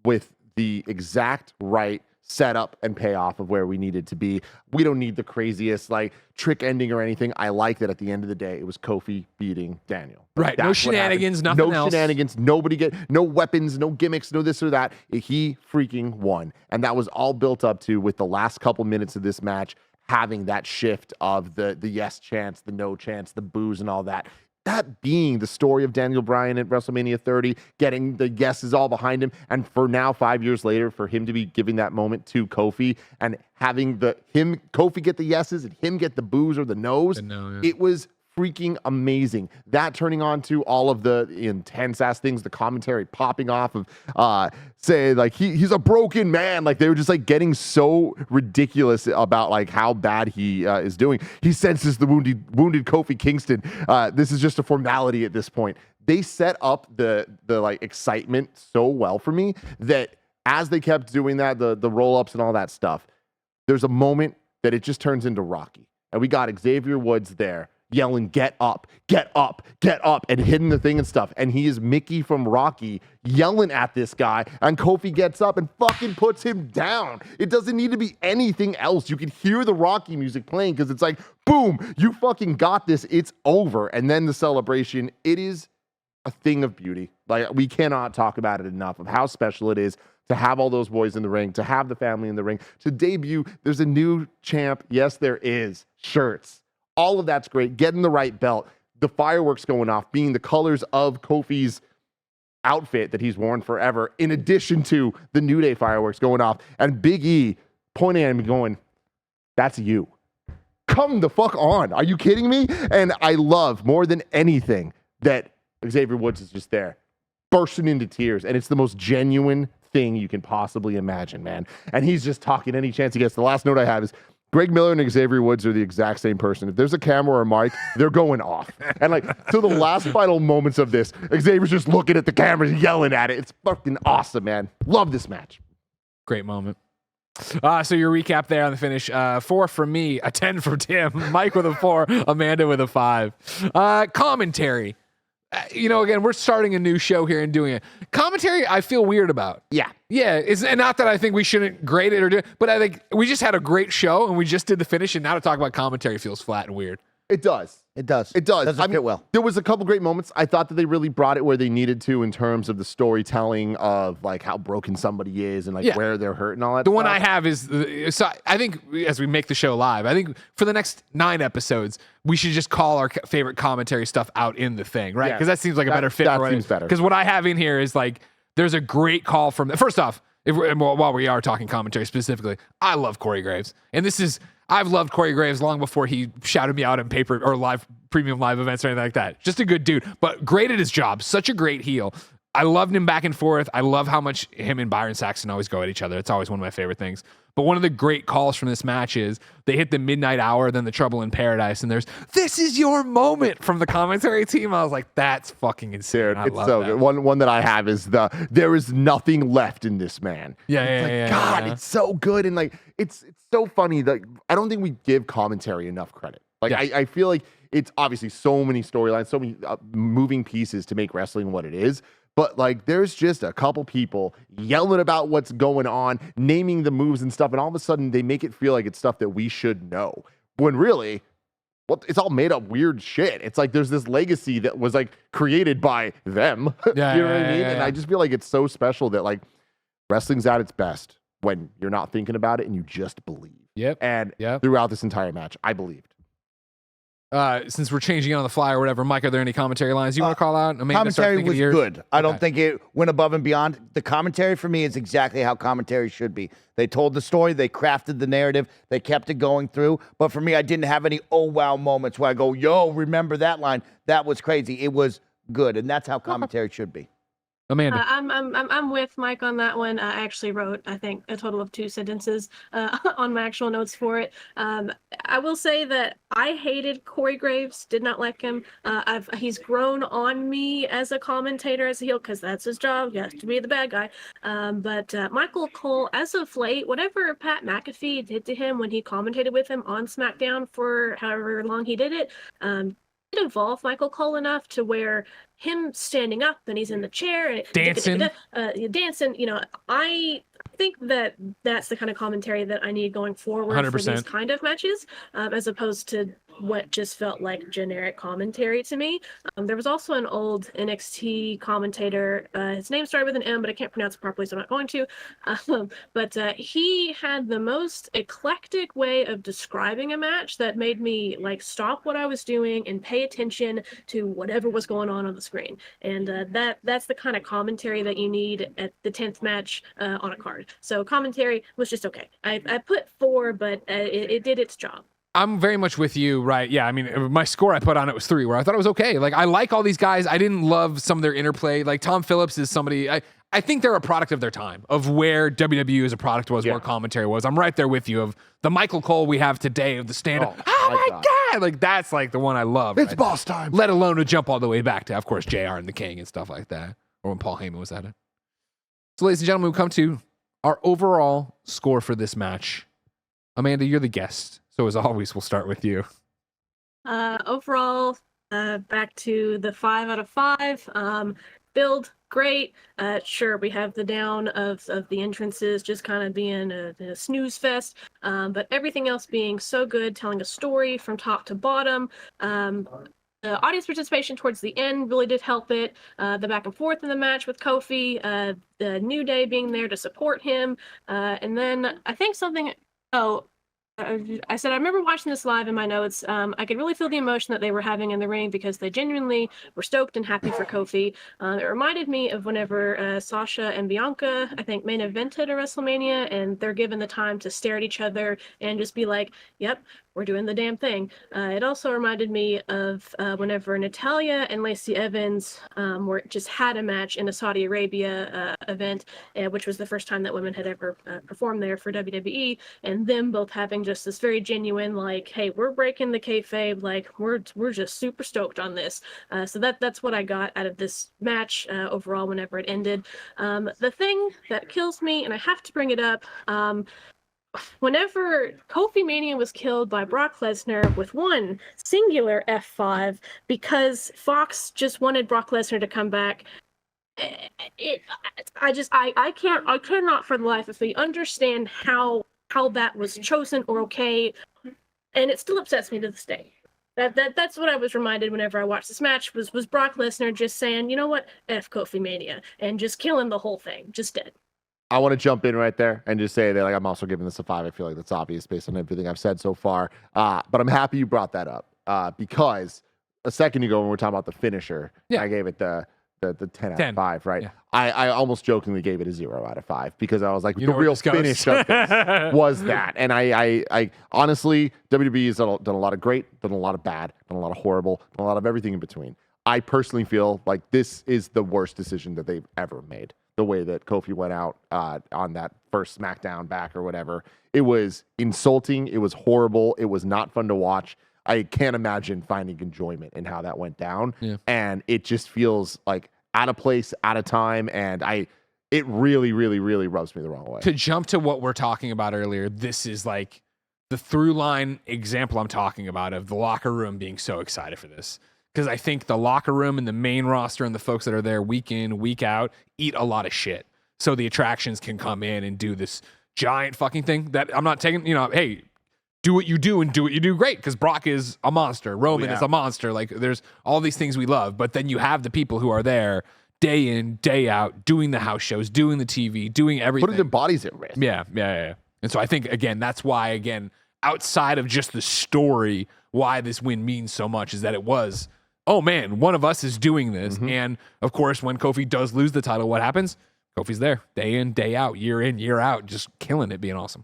with the exact right setup and payoff of where we needed to be. We don't need the craziest like trick ending or anything. I like that at the end of the day, it was Kofi beating Daniel. Right. No shenanigans, nothing else. No shenanigans. Nobody no weapons, no gimmicks, no this or that. He freaking won. And that was all built up to with the last couple minutes of this match having that shift of the yes chance, the no chance, the boos and all that. That being the story of Daniel Bryan at WrestleMania 30, getting the yeses all behind him, and for now, 5 years later, for him to be giving that moment to Kofi and having Kofi get the yeses and him get the boos or the no's, it was freaking amazing. That turning on to all of the intense ass things, the commentary popping off of say like he's a broken man. Like they were just like getting so ridiculous about like how bad he is doing. He senses the wounded Kofi Kingston. This is just a formality at this point. They set up the like excitement so well for me that as they kept doing that, the roll-ups and all that stuff, there's a moment that it just turns into Rocky. And we got Xavier Woods there yelling, get up, get up, get up, and hitting the thing and stuff. And he is Mickey from Rocky yelling at this guy, and Kofi gets up and fucking puts him down. It doesn't need to be anything else. You can hear the Rocky music playing because it's like, boom, you fucking got this. It's over. And then the celebration, it is a thing of beauty. Like, we cannot talk about it enough of how special it is to have all those boys in the ring, to have the family in the ring, to debut. There's a new champ. Yes, there is. Shirts. All of that's great. Getting the right belt, the fireworks going off, being the colors of Kofi's outfit that he's worn forever, in addition to the New Day fireworks going off, and Big E pointing at him going, that's you. Come the fuck on. Are you kidding me? And I love more than anything that Xavier Woods is just there, bursting into tears, and it's the most genuine thing you can possibly imagine, man. And he's just talking any chance he gets. The last note I have is, Greg Miller and Xavier Woods are the exact same person. If there's a camera or a mic, they're going off. And like, to the last final moments of this, Xavier's just looking at the camera, yelling at it. It's fucking awesome, man. Love this match. Great moment. So your recap there on the finish, 4 from me, a 10 from Tim, Mike with a 4, Amanda with a 5. Commentary. Again, we're starting a new show here and doing it. Commentary, I feel weird about. Yeah. Yeah, and not that I think we shouldn't grade it or do it, but I think we just had a great show and we just did the finish, and now to talk about commentary feels flat and weird. It does. It does. It does. Doesn't fit well. There was a couple great moments. I thought that they really brought it where they needed to in terms of the storytelling of like how broken somebody is and like where they're hurt and all that. The one I have is, so I think as we make the show live, I think for the next 9 episodes, we should just call our favorite commentary stuff out in the thing, right? Because that seems like a better fit. That seems better. Because what I have in here is like, there's a great call from, first off, while we are talking commentary specifically, I love Corey Graves. And I've loved Corey Graves long before he shouted me out in paper or live premium live events or anything like that. Just a good dude, but great at his job. Such a great heel. I loved him back and forth. I love how much him and Byron Saxton always go at each other. It's always one of my favorite things. But one of the great calls from this match is they hit the midnight hour, then the Trouble in Paradise, and there's, this is your moment from the commentary team. I was like, that's fucking insane. Dude, it's so good. One that I have is there is nothing left in this man. God, it's so good. And like, it's so funny that I don't think we give commentary enough credit. Like, I feel like it's obviously so many storylines, so many moving pieces to make wrestling what it is. But like, there's just a couple people yelling about what's going on, naming the moves and stuff, and all of a sudden they make it feel like it's stuff that we should know. When really, it's all made up weird shit. It's like there's this legacy that was like created by them. You know what I mean? And I just feel like it's so special that like wrestling's at its best when you're not thinking about it and you just believe. Yep. And throughout this entire match, I believed. since we're changing on the fly or whatever, Mike, are there any commentary lines you want to call out? Amanda, Commentary was good. I don't Okay. think it went above and beyond. The commentary for me is exactly how commentary should be. They told the story, they crafted the narrative, they kept it going through. But for me, I didn't have any oh wow moments where I go, yo, remember that line? That was crazy. It was good, and that's how commentary should be. Amanda. I'm with Mike on that one. I actually wrote, I think, a total of 2 sentences on my actual notes for it. I will say that I hated Corey Graves, did not like him. He's grown on me as a commentator, as a heel, because that's his job. He has to be the bad guy. But Michael Cole, as of late, whatever Pat McAfee did to him when he commentated with him on SmackDown for however long he did it, evolve Michael Cole enough to where him standing up and he's in the chair and Dancing. dancing, I think that that's the kind of commentary that I need going forward 100%. for these kind of matches, as opposed to what just felt like generic commentary to me. There was also an old NXT commentator. His name started with an M, but I can't pronounce it properly, so I'm not going to. But he had the most eclectic way of describing a match that made me stop what I was doing and pay attention to whatever was going on the screen. And that's the kind of commentary that you need at the 10th match on a card. So commentary was just okay. I put 4, but it did its job. I'm very much with you, right? Yeah, I mean, my score I put on it was 3, where I thought it was okay. I like all these guys. I didn't love some of their interplay. Tom Phillips is somebody, I think they're a product of their time, of where WWE as a product was, where commentary was. I'm right there with you, of the Michael Cole we have today, of the stand-up. Oh my God! That's the one I love. It's boss time. Let alone to jump all the way back to, of course, JR and the King and stuff like that, or when Paul Heyman was at it. So, ladies and gentlemen, we come to our overall score for this match. Amanda, you're the guest. So as always, we'll start with you. Overall, back to the 5 out of 5. Build, great. Sure, we have the down of the entrances just kind of being a snooze fest, but everything else being so good, telling a story from top to bottom. The audience participation towards the end really did help it. The back and forth in the match with Kofi, the New Day being there to support him, and then I think something. I said I remember watching this live in my notes. I could really feel the emotion that they were having in the ring because they genuinely were stoked and happy for Kofi. It reminded me of whenever Sasha and Bianca, I think, main evented at WrestleMania, and they're given the time to stare at each other and just be like, "Yep, we're doing the damn thing." It also reminded me of whenever Natalya and Lacey Evans just had a match in a Saudi Arabia event, which was the first time that women had ever performed there for WWE, and them both having just this very genuine, hey, we're breaking the kayfabe, we're just super stoked on this. So that's what I got out of this match overall whenever it ended. The thing that kills me, and I have to bring it up, whenever Kofi Mania was killed by Brock Lesnar with one singular F5 because Fox just wanted Brock Lesnar to come back, I cannot for the life of me understand how that was chosen or okay, and it still upsets me to this day. That's what I was reminded whenever I watched this match was Brock Lesnar just saying, you know what, F Kofi Mania, and just killing the whole thing, just dead. I want to jump in right there and just say that I'm also giving this a 5. I feel like that's obvious based on everything I've said so far. But I'm happy you brought that up because a second ago when we were talking about the finisher, I gave it the 10 out of 5, right? Yeah. I almost jokingly gave it a 0 out of 5 because I was like, the real finish of this was that. And I honestly, WWE has done a lot of great, done a lot of bad, done a lot of horrible, done a lot of everything in between. I personally feel like this is the worst decision that they've ever made. The way that Kofi went out on that first SmackDown back or whatever. It was insulting. It was horrible. It was not fun to watch. I can't imagine finding enjoyment in how that went down. Yeah. And it just feels like out of place, out of time. And it really, really, really rubs me the wrong way. To jump to what we're talking about earlier, this is like the through line example I'm talking about of the locker room being so excited for this. Because I think the locker room and the main roster and the folks that are there week in, week out, eat a lot of shit. So the attractions can come in and do this giant fucking thing that I'm not taking, hey, do what you do and do what you do great, because Brock is a monster. Roman is a monster. There's all these things we love. But then you have the people who are there day in, day out, doing the house shows, doing the TV, doing everything. Putting their bodies at risk. Yeah. And so I think, again, that's why, outside of just the story, why this win means so much is that it was, oh man, one of us is doing this. And of course, when Kofi does lose the title, what happens? Kofi's there day in, day out, year in, year out, just killing it, being awesome.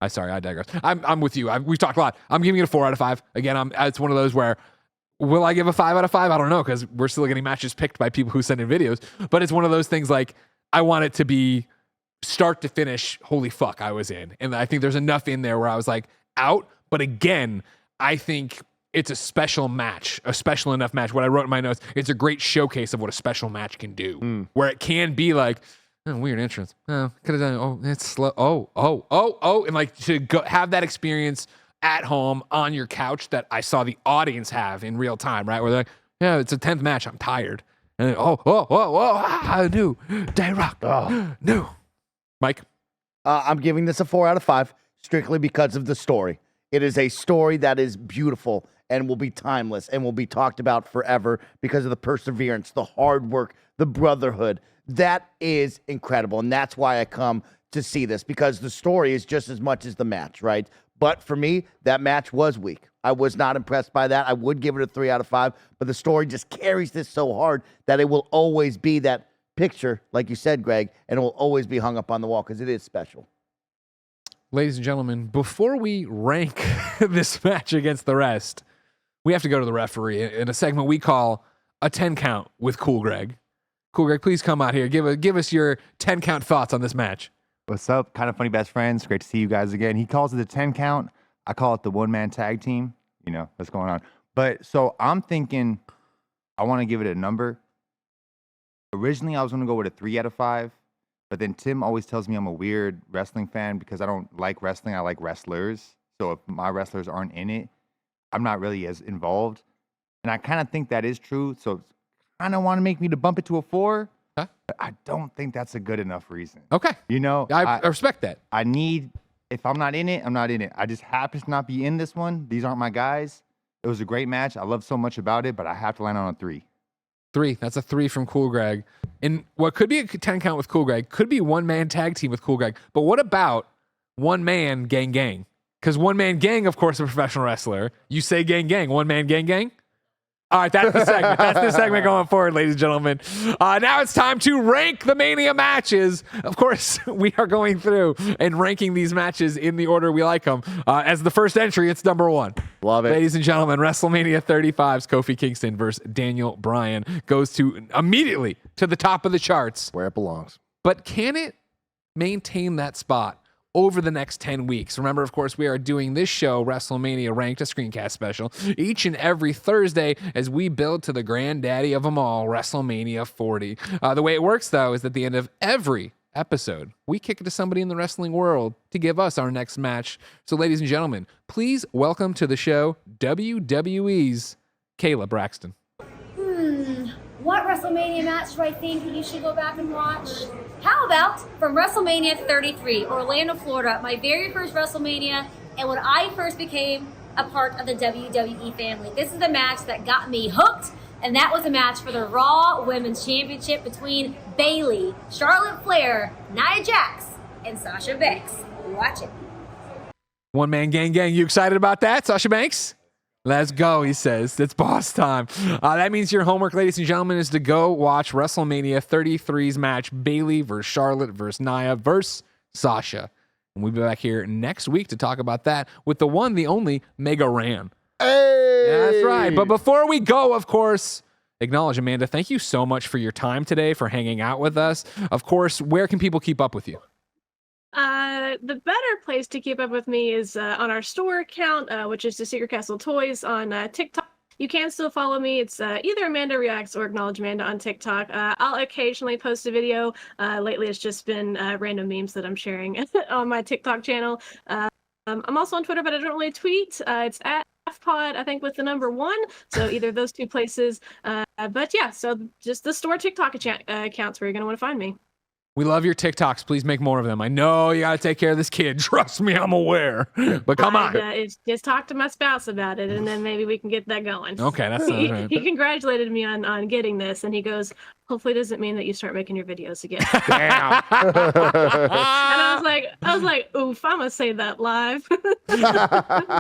Sorry, I digress. I'm with you. We've talked a lot. I'm giving it a 4 out of 5. Again, it's one of those where, will I give a 5 out of 5? I don't know, because we're still getting matches picked by people who send in videos. But it's one of those things like, I want it to be start to finish, holy fuck, I was in. And I think there's enough in there where I was like, out. But again, I think it's a special match, a special enough match. What I wrote in my notes, it's a great showcase of what a special match can do. Where it can be like, oh, weird entrance. Oh, could have done. Oh, it's slow. Oh, and like to go have that experience at home on your couch that I saw the audience have in real time, right? Where they're like, yeah, it's a 10th match. I'm tired. And then, I knew. Day-Rock. No. Mike? I'm giving this a 4 out of 5 strictly because of the story. It is a story that is beautiful and will be timeless and will be talked about forever because of the perseverance, the hard work, the brotherhood. That is incredible, and that's why I come to see this, because the story is just as much as the match, right? But for me, that match was weak. I was not impressed by that. I would give it a 3 out of 5, but the story just carries this so hard that it will always be that picture, like you said, Greg, and it will always be hung up on the wall because it is special. Ladies and gentlemen, before we rank this match against the rest, we have to go to the referee in a segment we call a 10 count with Cool Greg. Cool Greg, please come out here. Give us your 10 count thoughts on this match. What's up? Kind of funny best friends. Great to see you guys again. He calls it a 10 count. I call it the one-man tag team. You know, what's going on. But so I'm thinking I want to give it a number. Originally, I was going to go with a 3 out of 5. But then Tim always tells me I'm a weird wrestling fan because I don't like wrestling. I like wrestlers. So if my wrestlers aren't in it, I'm not really as involved. And I kind of think that is true. So kind of want to make me to bump it to a 4. Huh? But I don't think that's a good enough reason. Okay. You know, I respect that. I need, if I'm not in it, I'm not in it. I just happen to not be in this one. These aren't my guys. It was a great match. I love so much about it, but I have to land on a 3. 3. That's a 3 from Cool Greg. And what could be a 10 count with Cool Greg could be one-man tag team with Cool Greg. But what about one-man gang? Because one-man gang, of course, a professional wrestler. You say gang. One-man gang? All right, that's the segment. That's the segment going forward, ladies and gentlemen. Now it's time to rank the Mania matches. Of course, we are going through and ranking these matches in the order we like them. As the first entry, it's number 1. Love it. Ladies and gentlemen, WrestleMania 35's Kofi Kingston versus Daniel Bryan goes to immediately to the top of the charts. Where it belongs. But can it maintain that spot over the next 10 weeks? Remember, of course, we are doing this show, WrestleMania Ranked, a screencast special, each and every Thursday as we build to the granddaddy of them all, WrestleMania 40. The way it works, though, is at the end of every episode, we kick it to somebody in the wrestling world to give us our next match. So, ladies and gentlemen, please welcome to the show WWE's Kayla Braxton. What WrestleMania match do I think you should go back and watch? How about from WrestleMania 33, Orlando, Florida, my very first WrestleMania, and when I first became a part of the WWE family. This is the match that got me hooked, and that was a match for the Raw Women's Championship between Bayley, Charlotte Flair, Nia Jax, and Sasha Banks. Watch it. One man gang. You excited about that, Sasha Banks? Let's go, he says. It's boss time. That means your homework, ladies and gentlemen, is to go watch WrestleMania 33's match, Bayley versus Charlotte versus Nia versus Sasha. And we'll be back here next week to talk about that with the one, the only Mega Ran. Hey! Yeah, that's right. But before we go, of course, acknowledge Amanda. Thank you so much for your time today, for hanging out with us. Of course, where can people keep up with you? The better place to keep up with me is on our store account, which is the Secret Castle Toys on TikTok. You can still follow me. It's either Amanda Reacts or Acknowledge Amanda on TikTok. I'll occasionally post a video. Lately, it's just been random memes that I'm sharing on my TikTok channel. I'm also on Twitter, but I don't really tweet. It's at FPod, I think, with the number 1. So either of those 2 places. But yeah, so just the store TikTok accounts where you're going to want to find me. We love your TikToks. Please make more of them. I know you got to take care of this kid. Trust me, I'm aware. But come on. Just talk to my spouse about it, and then maybe we can get that going. Okay, that's right. He congratulated me on getting this, and he goes, hopefully it doesn't mean that you start making your videos again. Damn. And I was like, oof, I'm going to say that live.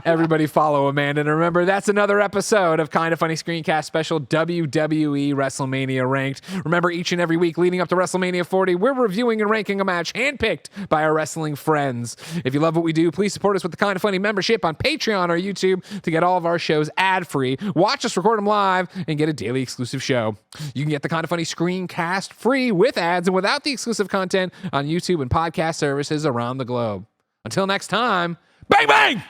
Everybody follow Amanda. And remember, that's another episode of Kinda Funny Screencast Special WWE WrestleMania Ranked. Remember, each and every week leading up to WrestleMania 40, we're reviewing and ranking a match handpicked by our wrestling friends. If you love what we do, please support us with the Kinda Funny membership on Patreon or YouTube to get all of our shows ad-free. Watch us record them live and get a daily exclusive show. You can get the Kinda Funny Screencast free with ads and without the exclusive content on YouTube and podcast services around the globe. Until next time, bang, bang!